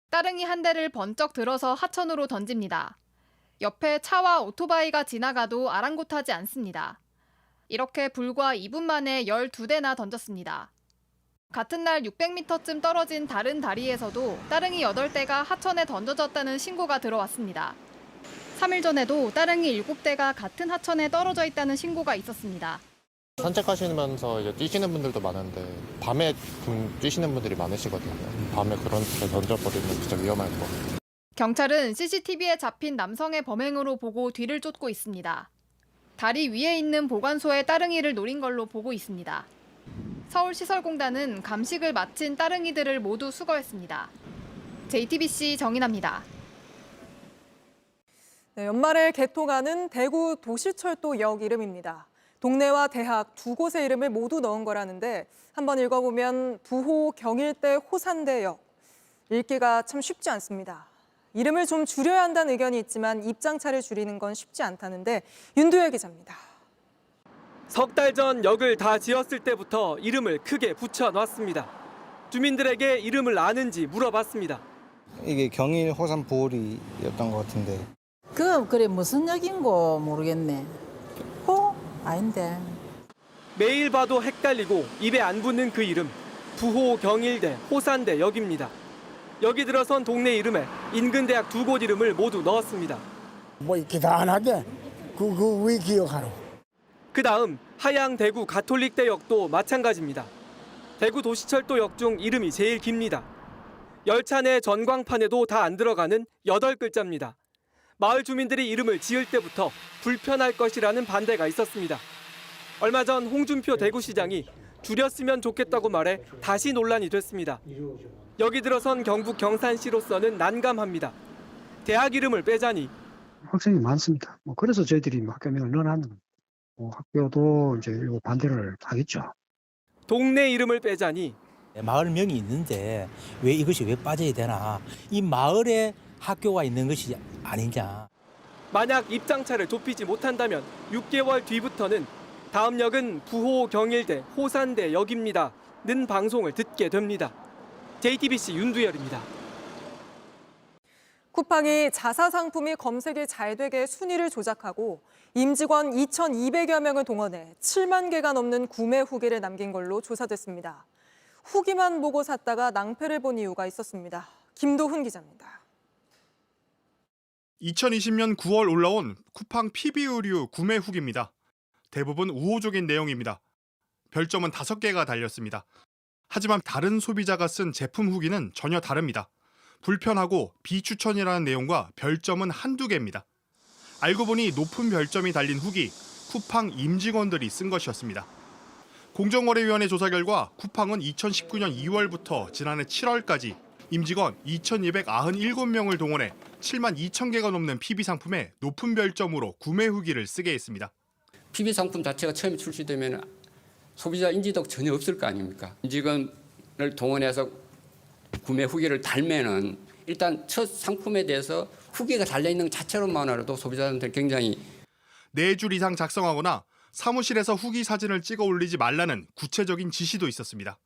따릉이 한 대를 번쩍 들어서 하천으로 던집니다. 옆에 차와 오토바이가 지나가도 아랑곳하지 않습니다. 이렇게 불과 2분 만에 12대나 던졌습니다. 같은 날 600m쯤 떨어진 다른 다리에서도 따릉이 8대가 하천에 던져졌다는 신고가 들어왔습니다. 3일 전에도 따릉이 7대가 같은 하천에 떨어져 있다는 신고가 있었습니다. 산책하시면서 이제 뛰시는 분들도 많은데 밤에 뛰시는 분들이 많으시거든요. 밤에 그렇게 던져버리면 진짜 위험할 것 같아요. 경찰은 CCTV에 잡힌 남성의 범행으로 보고 뒤를 쫓고 있습니다. 다리 위에 있는 보관소에 따릉이를 노린 걸로 보고 있습니다. 서울시설공단은 감식을 마친 따릉이들을 모두 수거했습니다. JTBC 정인아입니다. 네, 연말에 개통하는 대구 도시철도역 이름입니다. 동네와 대학 두 곳의 이름을 모두 넣은 거라는데 한번 읽어보면 부호 경일대 호산대역. 읽기가 참 쉽지 않습니다. 이름을 좀 줄여야 한다는 의견이 있지만 입장차를 줄이는 건 쉽지 않다는데 윤두열 기자입니다. 석 달 전 역을 다 지었을 때부터 이름을 크게 붙여놨습니다. 주민들에게 이름을 아는지 물어봤습니다. 이게 경일 호산 부호리였던 것 같은데. 그래 무슨 역인고 모르겠네. 아닌데. 매일 봐도 헷갈리고 입에 안 붙는 그 이름. 부호 경일대 호산대 역입니다. 여기 들어선 동네 이름에 인근 대학 두 곳 이름을 모두 넣었습니다. 뭐 이렇게 단하게 왜 기억하노? 그 다음 하양 대구 가톨릭대 역도 마찬가지입니다. 대구 도시철도역 중 이름이 제일 깁니다. 열차 내 전광판에도 다 안 들어가는 8글자입니다. 마을 주민들이 이름을 지을 때부터 불편할 것이라는 반대가 있었습니다. 얼마 전 홍준표 대구시장이 줄였으면 좋겠다고 말해 다시 논란이 됐습니다. 여기 들어선 경북 경산시로서는 난감합니다. 대학 이름을 빼자니 학생이 많습니다. 그래서 저희들이 학교명을 넣어놨는 겁니다. 학교도 이제 반대를 하겠죠. 동네 이름을 빼자니 마을명이 있는데 왜 이것이 왜 빠져야 되나? 이 마을에 학교가 있는 것이 아니냐. 만약 입장차를 좁히지 못한다면 6개월 뒤부터는 다음 역은 부호 경일대 호산대 역입니다. 는 방송을 듣게 됩니다. JTBC 윤두열입니다. 쿠팡이 자사 상품이 검색이 잘 되게 순위를 조작하고 임직원 2,200여 명을 동원해 7만 개가 넘는 구매 후기를 남긴 걸로 조사됐습니다. 후기만 보고 샀다가 낭패를 본 이유가 있었습니다. 김도훈 기자입니다. 2020년 9월 올라온 쿠팡 PB 의류 구매 후기입니다. 대부분 우호적인 내용입니다. 별점은 5개가 달렸습니다. 하지만 다른 소비자가 쓴 제품 후기는 전혀 다릅니다. 불편하고 비추천이라는 내용과 별점은 한두 개입니다. 알고 보니 높은 별점이 달린 후기, 쿠팡 임직원들이 쓴 것이었습니다. 공정거래위원회 조사 결과 쿠팡은 2019년 2월부터 지난해 7월까지 임직원 2,297명을 동원해 7만 2천 개가 넘는 PB 상품에 높은 별점으로 구매 후기를 쓰게 했습니다. PB 상품 자체가 처음에 출시되면 소비자 인지도가 전혀 없을 거 아닙니까? 임직원을 동원해서 구매 후기를 달면은 일단 첫 상품에 대해서 후기가 달려있는 것 자체로만으로도 소비자들한테 굉장히 4줄 이상 작성하거나 사무실에서 후기 사진을 찍어 올리지 말라는 구체적인 지시도 있었습니다.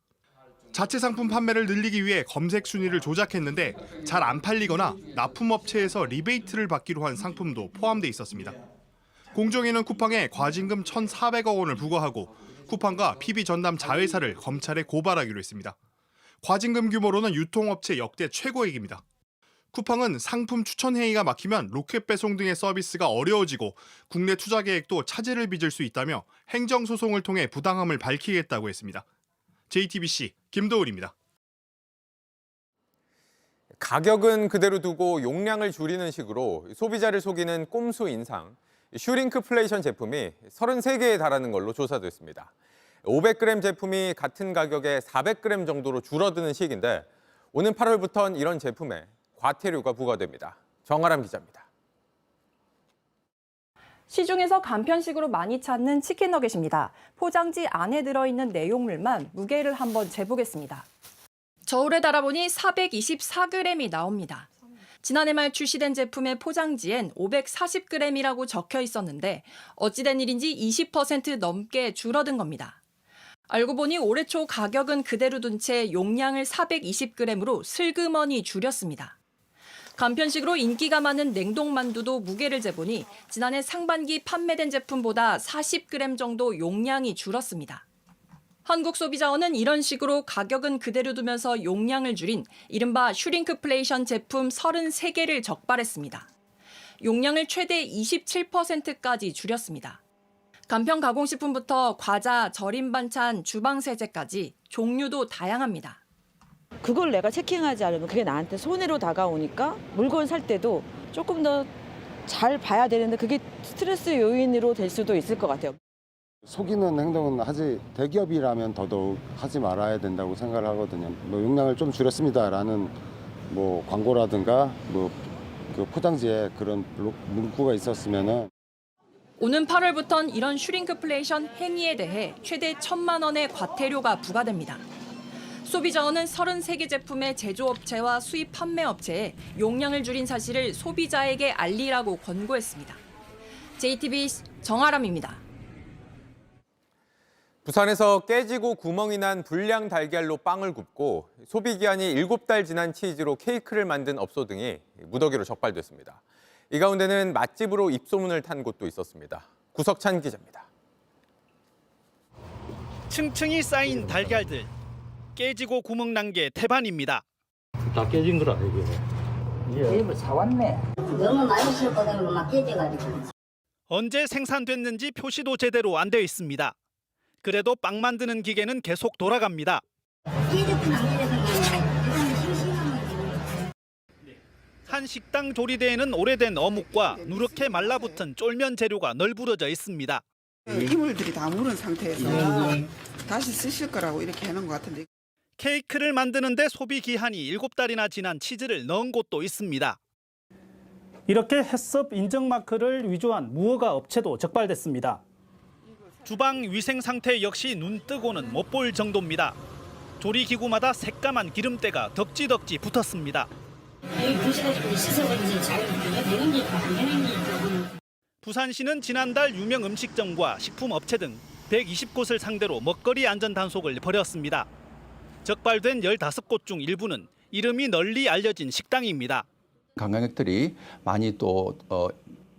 자체 상품 판매를 늘리기 위해 검색 순위를 조작했는데 잘 안 팔리거나 납품업체에서 리베이트를 받기로 한 상품도 포함돼 있었습니다. 공정위는 쿠팡에 과징금 1,400억 원을 부과하고 쿠팡과 PB 전담 자회사를 검찰에 고발하기로 했습니다. 과징금 규모로는 유통업체 역대 최고액입니다. 쿠팡은 상품 추천 행위가 막히면 로켓 배송 등의 서비스가 어려워지고 국내 투자 계획도 차질을 빚을 수 있다며 행정소송을 통해 부당함을 밝히겠다고 했습니다. JTBC 김도울입니다. 가격은 그대로 두고 용량을 줄이는 식으로 소비자를 속이는 꼼수 인상, 슈링크플레이션 제품이 33개에 달하는 걸로 조사됐습니다. 500g 제품이 같은 가격에 400g 정도로 줄어드는 시기인데 오는 8월부터는 이런 제품에 과태료가 부과됩니다. 정아람 기자입니다. 시중에서 간편식으로 많이 찾는 치킨 너겟입니다. 포장지 안에 들어있는 내용물만 무게를 한번 재보겠습니다. 저울에 달아보니 424g이 나옵니다. 지난해 말 출시된 제품의 포장지엔 540g이라고 적혀 있었는데 어찌된 일인지 20% 넘게 줄어든 겁니다. 알고 보니 올해 초 가격은 그대로 둔 채 용량을 420g으로 슬그머니 줄였습니다. 간편식으로 인기가 많은 냉동만두도 무게를 재보니 지난해 상반기 판매된 제품보다 40g 정도 용량이 줄었습니다. 한국소비자원은 이런 식으로 가격은 그대로 두면서 용량을 줄인 이른바 슈링크플레이션 제품 33개를 적발했습니다. 용량을 최대 27%까지 줄였습니다. 간편 가공식품부터 과자, 절임 반찬, 주방 세제까지 종류도 다양합니다. 그걸 내가 체킹하지 않으면 그게 나한테 손해로 다가오니까 물건 살 때도 조금 더 잘 봐야 되는데 그게 스트레스 요인으로 될 수도 있을 것 같아요. 속이는 행동은 대기업이라면 더더욱 하지 말아야 된다고 생각을 하거든요. 용량을 좀 줄였습니다라는 광고라든가 그 포장지에 그런 문구가 있었으면은. 오는 8월부터는 이런 슈링크플레이션 행위에 대해 최대 1,000만 원의 과태료가 부과됩니다. 소비자원은 33개 제품의 제조업체와 수입 판매업체에 용량을 줄인 사실을 소비자에게 알리라고 권고했습니다. JTBC 정아람입니다. 부산에서 깨지고 구멍이 난 불량 달걀로 빵을 굽고 소비기한이 7달 지난 치즈로 케이크를 만든 업소 등이 무더기로 적발됐습니다. 이 가운데는 맛집으로 입소문을 탄 곳도 있었습니다. 구석찬 기자입니다. 층층이 쌓인 달걀들. 깨지고 구멍 난 게 태반입니다. 다 깨진 거라 이게. 일부 사왔네. 너무 많이 쓸거든 막 깨져가지고. 언제 생산됐는지 표시도 제대로 안 되어 있습니다. 그래도 빵 만드는 기계는 계속 돌아갑니다. 한 식당 조리대에는 오래된 어묵과 누렇게 말라붙은 쫄면 재료가 널브러져 있습니다. 이물들이 다 무른 상태에서 다시 쓰실 거라고 이렇게 해놓은 것 같은데. 케이크를 만드는데 소비 기한이 7달이나 지난 치즈를 넣은 곳도 있습니다. 이렇게 햇섭 인증 마크를 위조한 무허가 업체도 적발됐습니다. 주방 위생 상태 역시 눈 뜨고는 못 볼 정도입니다. 조리기구마다 새까만 기름때가 덕지덕지 붙었습니다. 부산시는 지난달 유명 음식점과 식품업체 등 120곳을 상대로 먹거리 안전 단속을 벌였습니다. 적발된 15곳 중 일부는 이름이 널리 알려진 식당입니다. 관광객들이 많이 또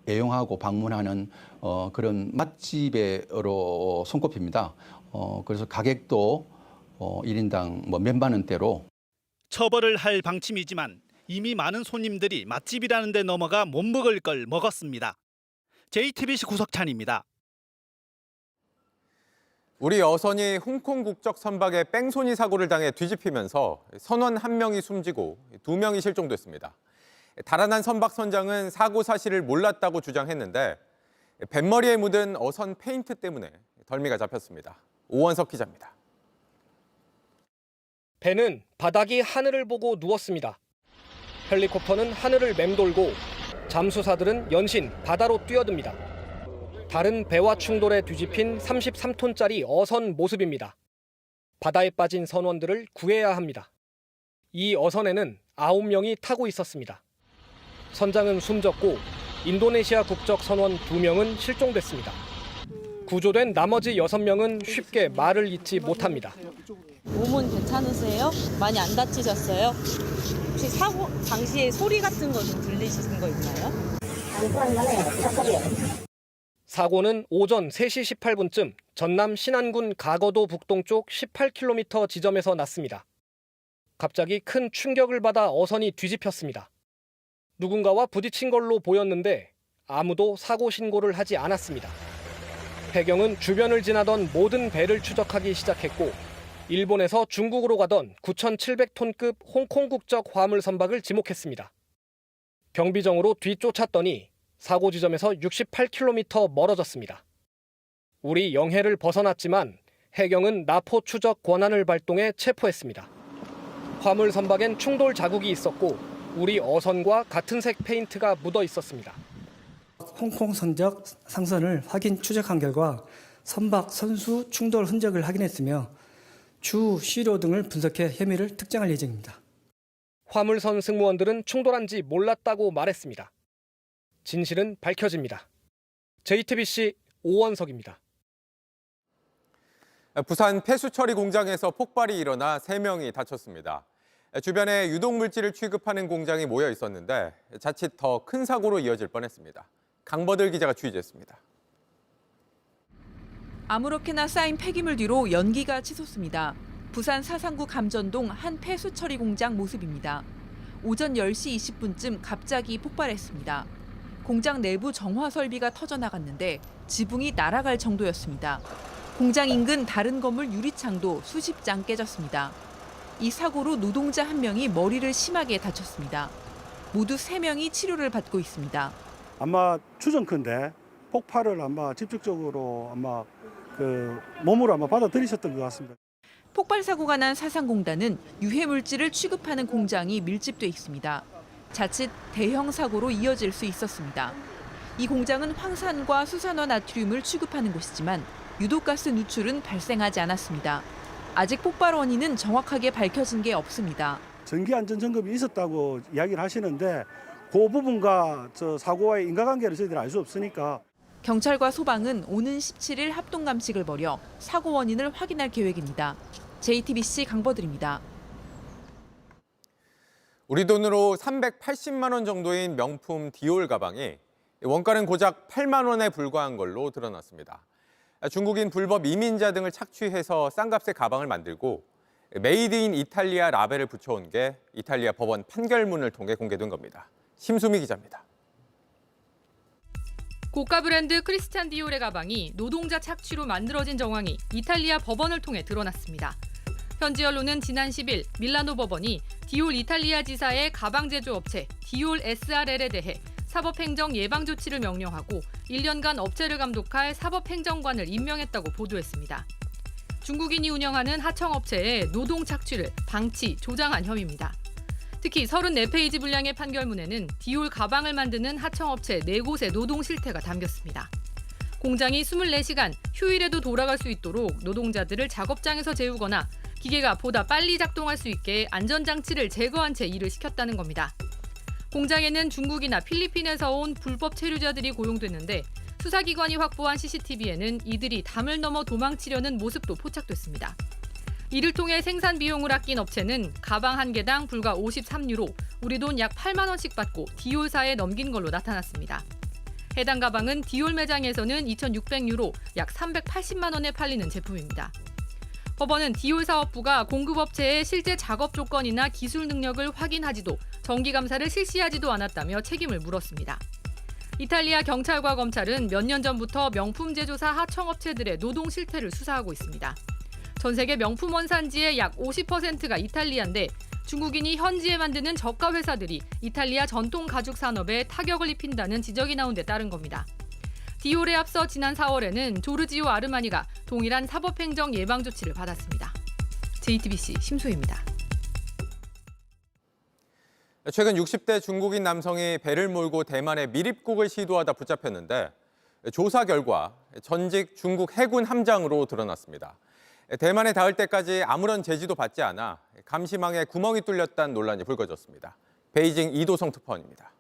애용하고 방문하는 그런 맛집으로 손꼽힙니다. 그래서 가격도 1인당 몇만 원대로. 처벌을 할 방침이지만 이미 많은 손님들이 맛집이라는 데 넘어가 못 먹을 걸 먹었습니다. JTBC 구석찬입니다. 우리 어선이 홍콩 국적 선박에 뺑소니 사고를 당해 뒤집히면서 선원 1명이 숨지고 2명이 실종됐습니다. 달아난 선박 선장은 사고 사실을 몰랐다고 주장했는데 뱃머리에 묻은 어선 페인트 때문에 덜미가 잡혔습니다. 오원석 기자입니다. 배는 바닥이 하늘을 보고 누웠습니다. 헬리콥터는 하늘을 맴돌고 잠수사들은 연신 바다로 뛰어듭니다. 다른 배와 충돌해 뒤집힌 33톤짜리 어선 모습입니다. 바다에 빠진 선원들을 구해야 합니다. 이 어선에는 9명이 타고 있었습니다. 선장은 숨졌고 인도네시아 국적 선원 2명은 실종됐습니다. 구조된 나머지 6명은 쉽게 말을 잇지 못합니다. 몸은 괜찮으세요? 많이 안 다치셨어요? 혹시 사고 당시에 소리 같은 거 좀 들리시는 거 있나요? 사고는 오전 3시 18분쯤 전남 신안군 가거도 북동쪽 18km 지점에서 났습니다. 갑자기 큰 충격을 받아 어선이 뒤집혔습니다. 누군가와 부딪힌 걸로 보였는데 아무도 사고 신고를 하지 않았습니다. 해경은 주변을 지나던 모든 배를 추적하기 시작했고 일본에서 중국으로 가던 9,700톤급 홍콩 국적 화물 선박을 지목했습니다. 경비정으로 뒤쫓았더니 사고 지점에서 68km 멀어졌습니다. 우리 영해를 벗어났지만 해경은 나포 추적 권한을 발동해 체포했습니다. 화물 선박엔 충돌 자국이 있었고 우리 어선과 같은 색 페인트가 묻어 있었습니다. 홍콩 선적 상선을 확인 추적한 결과 선박 선수 충돌 흔적을 확인했으며 주 시료 등을 분석해 혐의를 특정할 예정입니다. 화물선 승무원들은 충돌한지 몰랐다고 말했습니다. 진실은 밝혀집니다. JTBC 오원석입니다. 부산 폐수처리 공장에서 폭발이 일어나 3명이 다쳤습니다. 주변에 유독물질을 취급하는 공장이 모여 있었는데 자칫 더 큰 사고로 이어질 뻔했습니다. 강버들 기자가 취재했습니다. 아무렇게나 쌓인 폐기물 뒤로 연기가 치솟습니다. 부산 사상구 감전동 한 폐수처리 공장 모습입니다. 오전 10시 20분쯤 갑자기 폭발했습니다. 공장 내부 정화 설비가 터져나갔는데 지붕이 날아갈 정도였습니다. 공장 인근 다른 건물 유리창도 수십 장 깨졌습니다. 이 사고로 노동자 1명이 머리를 심하게 다쳤습니다. 모두 3명이 치료를 받고 있습니다. 아마 추정컨대 폭발을 아마 집중적으로 몸으로 아마 받아들이셨던 것 같습니다. 폭발 사고가 난 사상공단은 유해물질을 취급하는 공장이 밀집돼 있습니다. 자칫 대형 사고로 이어질 수 있었습니다. 이 공장은 황산과 수산화 나트륨을 취급하는 곳이지만 유독가스 누출은 발생하지 않았습니다. 아직 폭발 원인은 정확하게 밝혀진 게 없습니다. 전기안전점검이 있었다고 이야기를 하시는데 그 부분과 사고와의 인과관계를 저희들이 알 수 없으니까. 경찰과 소방은 오는 17일 합동감식을 벌여 사고 원인을 확인할 계획입니다. JTBC 강버들입니다. 우리 돈으로 380만 원 정도인 명품 디올 가방이 원가는 고작 8만 원에 불과한 걸로 드러났습니다. 중국인 불법 이민자 등을 착취해서 싼값의 가방을 만들고 메이드 인 이탈리아 라벨을 붙여온 게 이탈리아 법원 판결문을 통해 공개된 겁니다. 심수미 기자입니다. 고가 브랜드 크리스찬 디올의 가방이 노동자 착취로 만들어진 정황이 이탈리아 법원을 통해 드러났습니다. 현지 언론은 지난 10일 밀라노 법원이 디올 이탈리아 지사의 가방 제조업체 디올 SRL에 대해 사법행정 예방 조치를 명령하고 1년간 업체를 감독할 사법행정관을 임명했다고 보도했습니다. 중국인이 운영하는 하청업체의 노동 착취를 방치, 조장한 혐의입니다. 특히 34페이지 분량의 판결문에는 디올 가방을 만드는 하청업체 4곳의 노동 실태가 담겼습니다. 공장이 24시간 휴일에도 돌아갈 수 있도록 노동자들을 작업장에서 재우거나 기계가 보다 빨리 작동할 수 있게 안전장치를 제거한 채 일을 시켰다는 겁니다. 공장에는 중국이나 필리핀에서 온 불법 체류자들이 고용됐는데 수사기관이 확보한 CCTV에는 이들이 담을 넘어 도망치려는 모습도 포착됐습니다. 이를 통해 생산 비용을 아낀 업체는 가방 한 개당 불과 53유로, 우리 돈 약 8만 원씩 받고 디올사에 넘긴 걸로 나타났습니다. 해당 가방은 디올 매장에서는 2,600유로, 약 380만 원에 팔리는 제품입니다. 법원은 디올 사업부가 공급업체의 실제 작업 조건이나 기술 능력을 확인하지도 정기감사를 실시하지도 않았다며 책임을 물었습니다. 이탈리아 경찰과 검찰은 몇 년 전부터 명품 제조사 하청업체들의 노동 실태를 수사하고 있습니다. 전 세계 명품 원산지의 약 50%가 이탈리아인데 중국인이 현지에 만드는 저가 회사들이 이탈리아 전통 가죽 산업에 타격을 입힌다는 지적이 나온 데 따른 겁니다. 디올에 앞서 지난 4월에는 조르지오 아르마니가 동일한 사법행정 예방 조치를 받았습니다. JTBC 심소희입니다. 최근 60대 중국인 남성이 배를 몰고 대만에 밀입국을 시도하다 붙잡혔는데 조사 결과 전직 중국 해군 함장으로 드러났습니다. 대만에 닿을 때까지 아무런 제지도 받지 않아 감시망에 구멍이 뚫렸다는 논란이 불거졌습니다. 베이징 이도성 특파원입니다.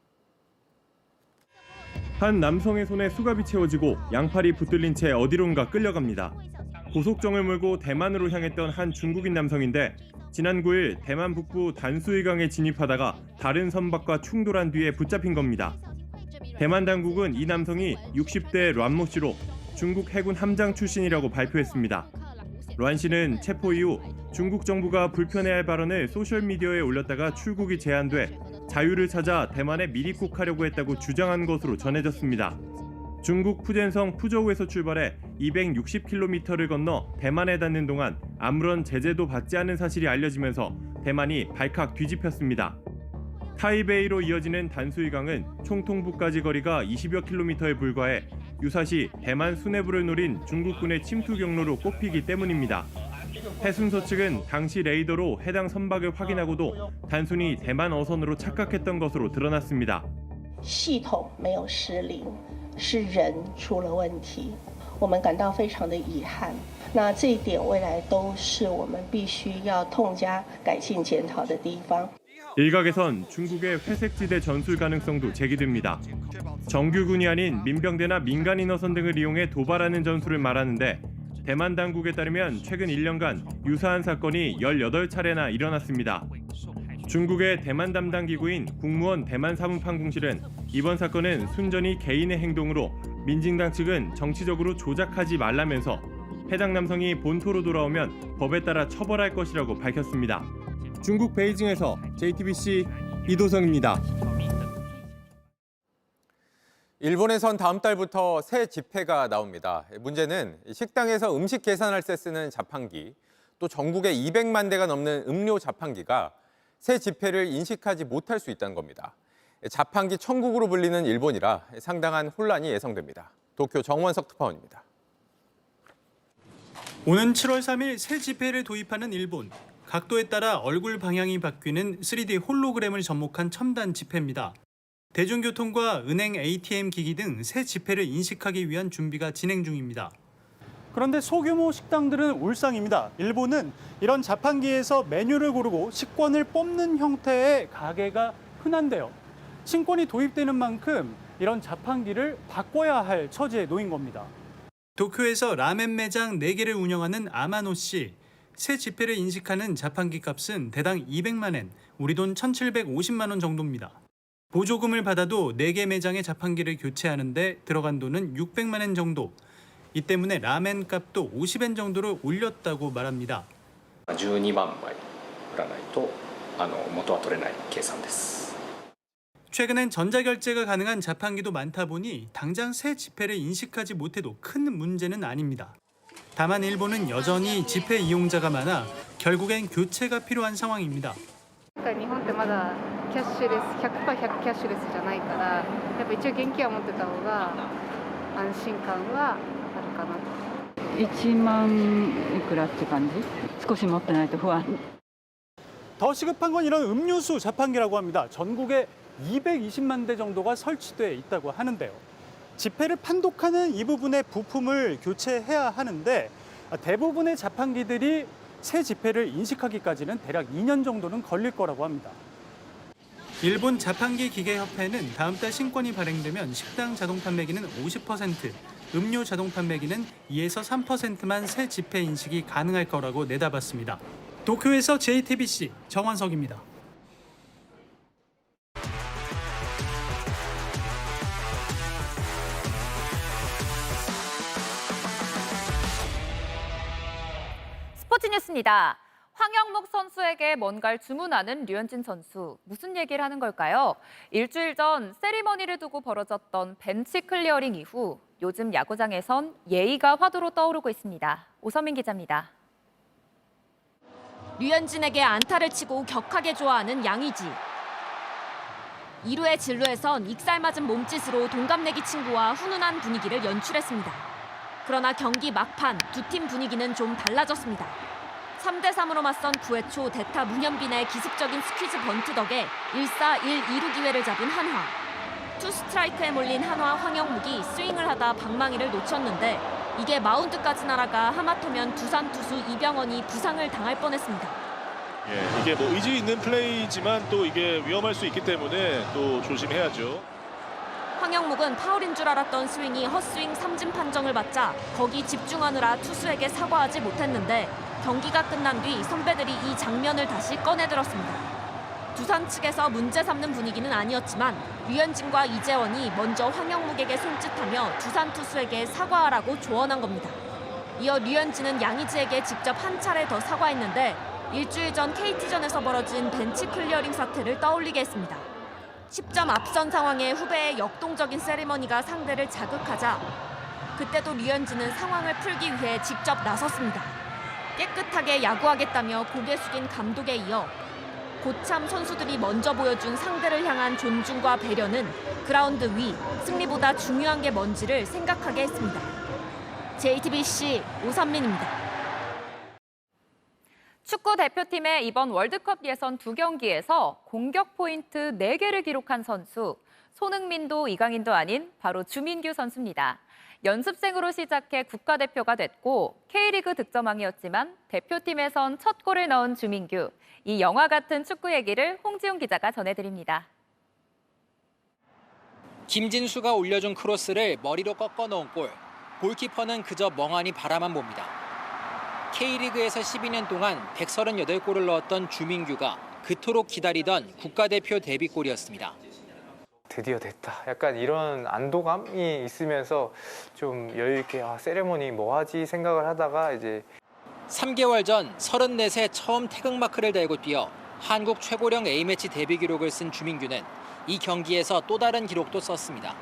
한 남성의 손에 수갑이 채워지고 양팔이 붙들린 채 어디론가 끌려갑니다. 고속정을 몰고 대만으로 향했던 한 중국인 남성인데 지난 9일 대만 북부 단수이강에 진입하다가 다른 선박과 충돌한 뒤에 붙잡힌 겁니다. 대만 당국은 이 남성이 60대 란모 씨로 중국 해군 함장 출신이라고 발표했습니다. 란 씨는 체포 이후 중국 정부가 불편해할 발언을 소셜미디어에 올렸다가 출국이 제한돼 자유를 찾아 대만에 밀입국하려고 했다고 주장한 것으로 전해졌습니다. 중국 푸젠성 푸저우에서 출발해 260km를 건너 대만에 닿는 동안 아무런 제재도 받지 않은 사실이 알려지면서 대만이 발칵 뒤집혔습니다. 타이베이로 이어지는 단수이강은 총통부까지 거리가 20여 킬로미터에 불과해 유사시 대만 수뇌부를 노린 중국군의 침투 경로로 꼽히기 때문입니다. 해순소 측은 당시 레이더로 해당 선박을 확인하고도 단순히 대만 어선으로 착각했던 것으로 드러났습니다. 系统没有失灵，是人出了问题，我们感到非常的遗憾。那这一点未来都是我们必须要痛加改进检讨的地方。 일각에선 중국의 회색지대 전술 가능성도 제기됩니다. 정규군이 아닌 민병대나 민간인 어선 등을 이용해 도발하는 전술을 말하는데 대만 당국에 따르면 최근 1년간 유사한 사건이 18차례나 일어났습니다. 중국의 대만 담당 기구인 국무원 대만 사무판공실은 이번 사건은 순전히 개인의 행동으로 민진당 측은 정치적으로 조작하지 말라면서 해당 남성이 본토로 돌아오면 법에 따라 처벌할 것이라고 밝혔습니다. 중국 베이징에서 JTBC 이도성입니다. 일본에선 다음 달부터 새 지폐가 나옵니다. 문제는 식당에서 음식 계산할 때 쓰는 자판기, 또 전국에 200만 대가 넘는 음료 자판기가 새 지폐를 인식하지 못할 수 있다는 겁니다. 자판기 천국으로 불리는 일본이라 상당한 혼란이 예상됩니다. 도쿄 정원석 특파원입니다. 오는 7월 3일 새 지폐를 도입하는 일본. 각도에 따라 얼굴 방향이 바뀌는 3D 홀로그램을 접목한 첨단 지폐입니다. 대중교통과 은행 ATM 기기 등 새 지폐를 인식하기 위한 준비가 진행 중입니다. 그런데 소규모 식당들은 울상입니다. 일본은 이런 자판기에서 메뉴를 고르고 식권을 뽑는 형태의 가게가 흔한데요. 신권이 도입되는 만큼 이런 자판기를 바꿔야 할 처지에 놓인 겁니다. 도쿄에서 라멘 매장 4개를 운영하는 아마노 씨. 새 지폐를 인식하는 자판기 값은 대당 200만 엔, 우리 돈 1,750만 원 정도입니다. 보조금을 받아도 4개 매장의 자판기를 교체하는데 들어간 돈은 600만 엔 정도. 이 때문에 라멘 값도 50엔 정도로 올렸다고 말합니다. 12万枚売らないと元は取れない計算です。 최근엔 전자결제가 가능한 자판기도 많다 보니 당장 새 지폐를 인식하지 못해도 큰 문제는 아닙니다. 다만 일본은 여전히 지폐 이용자가 많아 결국엔 교체가 필요한 상황입니다. 日本ってまだキャッシュレス 100% キャッシュレスじゃないから、やっぱ一応現金は持ってた方が安心感はあるかなと。1万いくらって感じ？少し持ってないと不安。 더 시급한 건 이런 음료수 자판기라고 합니다. 전국에 220만 대 정도가 설치돼 있다고 하는데요. 지폐를 판독하는 이 부분의 부품을 교체해야 하는데 대부분의 자판기들이 새 지폐를 인식하기까지는 대략 2년 정도는 걸릴 거라고 합니다. 일본 자판기 기계협회는 다음 달 신권이 발행되면 식당 자동 판매기는 50%, 음료 자동 판매기는 2에서 3%만 새 지폐 인식이 가능할 거라고 내다봤습니다. 도쿄에서 JTBC 정원석입니다. 스포츠 뉴스입니다. 황영목 선수에게 뭔가를 주문하는 류현진 선수. 무슨 얘기를 하는 걸까요? 일주일 전 세리머니를 두고 벌어졌던 벤치 클리어링 이후 요즘 야구장에선 예의가 화두로 떠오르고 있습니다. 오서민 기자입니다. 류현진에게 안타를 치고 격하게 좋아하는 양의지. 2루의 진루에선 익살맞은 몸짓으로 동갑내기 친구와 훈훈한 분위기를 연출했습니다. 그러나 경기 막판 두 팀 분위기는 좀 달라졌습니다. 3대3으로 맞선 9회 초 대타 문현빈의 기습적인 스퀴즈 번트 덕에 1-4-1 2루 기회를 잡은 한화. 투 스트라이크에 몰린 한화 황영묵이 스윙을 하다 방망이를 놓쳤는데 이게 마운드까지 날아가 하마터면 두산 투수 이병헌이 부상을 당할 뻔했습니다. 이게 뭐 의지 있는 플레이지만 또 이게 위험할 수 있기 때문에 또 조심해야죠. 황영묵은 파울인 줄 알았던 스윙이 헛스윙 삼진 판정을 받자 거기 집중하느라 투수에게 사과하지 못했는데 경기가 끝난 뒤 선배들이 이 장면을 다시 꺼내들었습니다. 두산 측에서 문제 삼는 분위기는 아니었지만 류현진과 이재원이 먼저 황영묵에게 손짓하며 두산 투수에게 사과하라고 조언한 겁니다. 이어 류현진은 양의지에게 직접 한 차례 더 사과했는데 일주일 전 KT전에서 벌어진 벤치 클리어링 사태를 떠올리게 했습니다. 10점 앞선 상황에 후배의 역동적인 세리머니가 상대를 자극하자 그때도 류현진은 상황을 풀기 위해 직접 나섰습니다. 깨끗하게 야구하겠다며 고개 숙인 감독에 이어 고참 선수들이 먼저 보여준 상대를 향한 존중과 배려는 그라운드 위 승리보다 중요한 게 뭔지를 생각하게 했습니다. JTBC 오선민입니다. 축구 대표팀의 이번 월드컵 예선 2경기에서 공격 포인트 4개를 기록한 선수. 손흥민도 이강인도 아닌 바로 주민규 선수입니다. 연습생으로 시작해 국가대표가 됐고 K리그 득점왕이었지만 대표팀에선 첫 골을 넣은 주민규. 이 영화 같은 축구 얘기를 홍지용 기자가 전해드립니다. 김진수가 올려준 크로스를 머리로 꺾어 넣은 골. 골키퍼는 그저 멍하니 바라만 봅니다. K리그에서 12년 동안 138골을 넣었던 주민규가 그토록 기다리던 국가대표 데뷔골이었습니다. 드디어 됐다. 약간 이런 안도감이 있으면서 좀 여유 있게 세레모니 뭐 하지 생각을 하다가 이제 3개월 전 34세 처음 태극마크를 달고 뛰어 한국 최고령 A매치 데뷔 기록을 쓴 주민규는 이 경기에서 또 다른 기록도 썼습니다.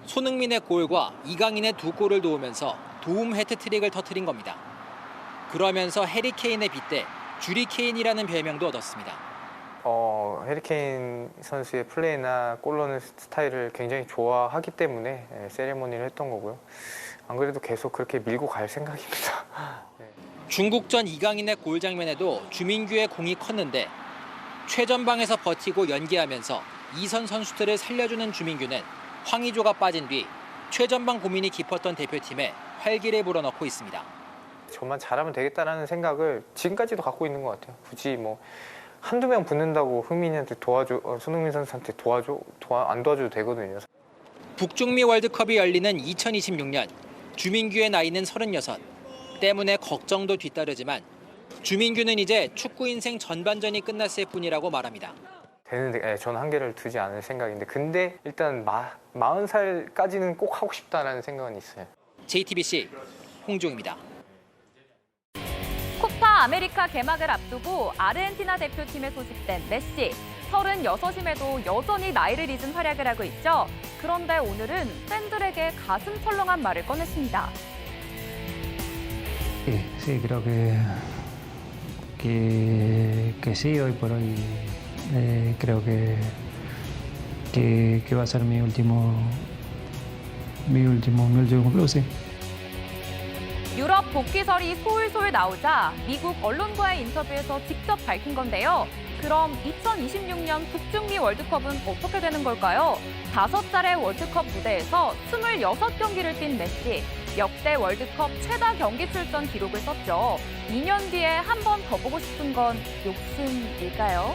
손흥민의 골과 이강인의 2골을 도우면서 도움 해트트릭을 터뜨린 겁니다. 그러면서 해리 케인에 빗대 주리 케인이라는 별명도 얻었습니다. 해리 케인 선수의 플레이나 골 넣는 스타일을 굉장히 좋아하기 때문에 세레모니를 했던 거고요. 안 그래도 계속 그렇게 밀고 갈 생각입니다. 중국전 이강인의 골 장면에도 주민규의 공이 컸는데 최전방에서 버티고 연기하면서 이선 선수들을 살려주는 주민규는 황의조가 빠진 뒤 최전방 고민이 깊었던 대표팀에 활기를 불어넣고 있습니다. 저만 잘하면 되겠다라는 생각을 지금까지도 갖고 있는 것 같아요. 굳이 뭐 한두 명 붙는다고 흥민이한테 손흥민 선수한테 안 도와줘도 되거든요. 북중미 월드컵이 열리는 2026년 주민규의 나이는 36. 때문에 걱정도 뒤따르지만 주민규는 이제 축구 인생 전반전이 끝났을 뿐이라고 말합니다. 되는데 저는 한계를 두지 않을 생각인데 근데 일단 40살까지는 꼭 하고 싶다라는 생각은 있어요. JTBC 홍종입니다. 코파 아메리카 개막을 앞두고 아르헨티나 대표팀에 소집된 메시. 36임에도 여전히 나이를 잊은 활약을 하고 있죠. 그런데 오늘은 팬들에게 가슴 철렁한 말을 꺼냈습니다. Sí, creo que sí, hoy por hoy creo que va a ser mi último club, sí. 유럽 복귀설이 솔솔 나오자 미국 언론과의 인터뷰에서 직접 밝힌 건데요. 그럼 2026년 북중미 월드컵은 어떻게 되는 걸까요? 5차례 월드컵 무대에서 26경기를 뛴 메시. 역대 월드컵 최다 경기 출전 기록을 썼죠. 2년 뒤에 한 번 더 보고 싶은 건 욕심일까요?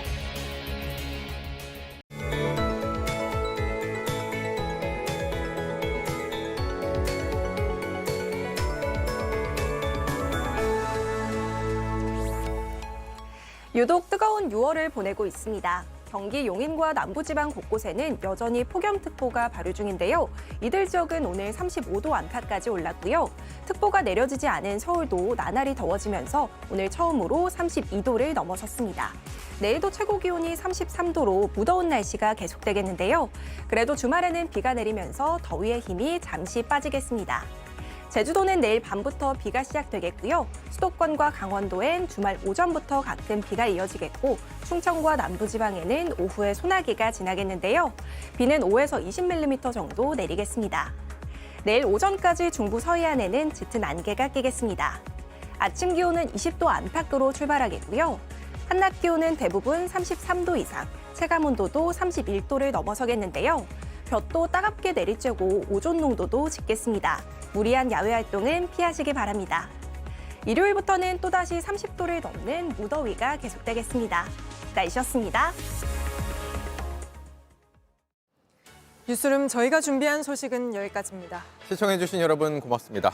유독 뜨거운 6월을 보내고 있습니다. 경기 용인과 남부지방 곳곳에는 여전히 폭염특보가 발효 중인데요. 이들 지역은 오늘 35도 안팎까지 올랐고요. 특보가 내려지지 않은 서울도 나날이 더워지면서 오늘 처음으로 32도를 넘어섰습니다. 내일도 최고 기온이 33도로 무더운 날씨가 계속되겠는데요. 그래도 주말에는 비가 내리면서 더위의 힘이 잠시 빠지겠습니다. 제주도는 내일 밤부터 비가 시작되겠고요. 수도권과 강원도엔 주말 오전부터 가끔 비가 이어지겠고 충청과 남부지방에는 오후에 소나기가 지나겠는데요. 비는 5에서 20mm 정도 내리겠습니다. 내일 오전까지 중부 서해안에는 짙은 안개가 끼겠습니다. 아침 기온은 20도 안팎으로 출발하겠고요. 한낮 기온은 대부분 33도 이상, 체감온도도 31도를 넘어서겠는데요. 볕도 따갑게 내리쬐고 오존 농도도 짙겠습니다. 무리한 야외 활동은 피하시기 바랍니다. 일요일부터는 또다시 30도를 넘는 무더위가 계속되겠습니다. 날씨였습니다. 뉴스룸 저희가 준비한 소식은 여기까지입니다. 시청해주신 여러분 고맙습니다.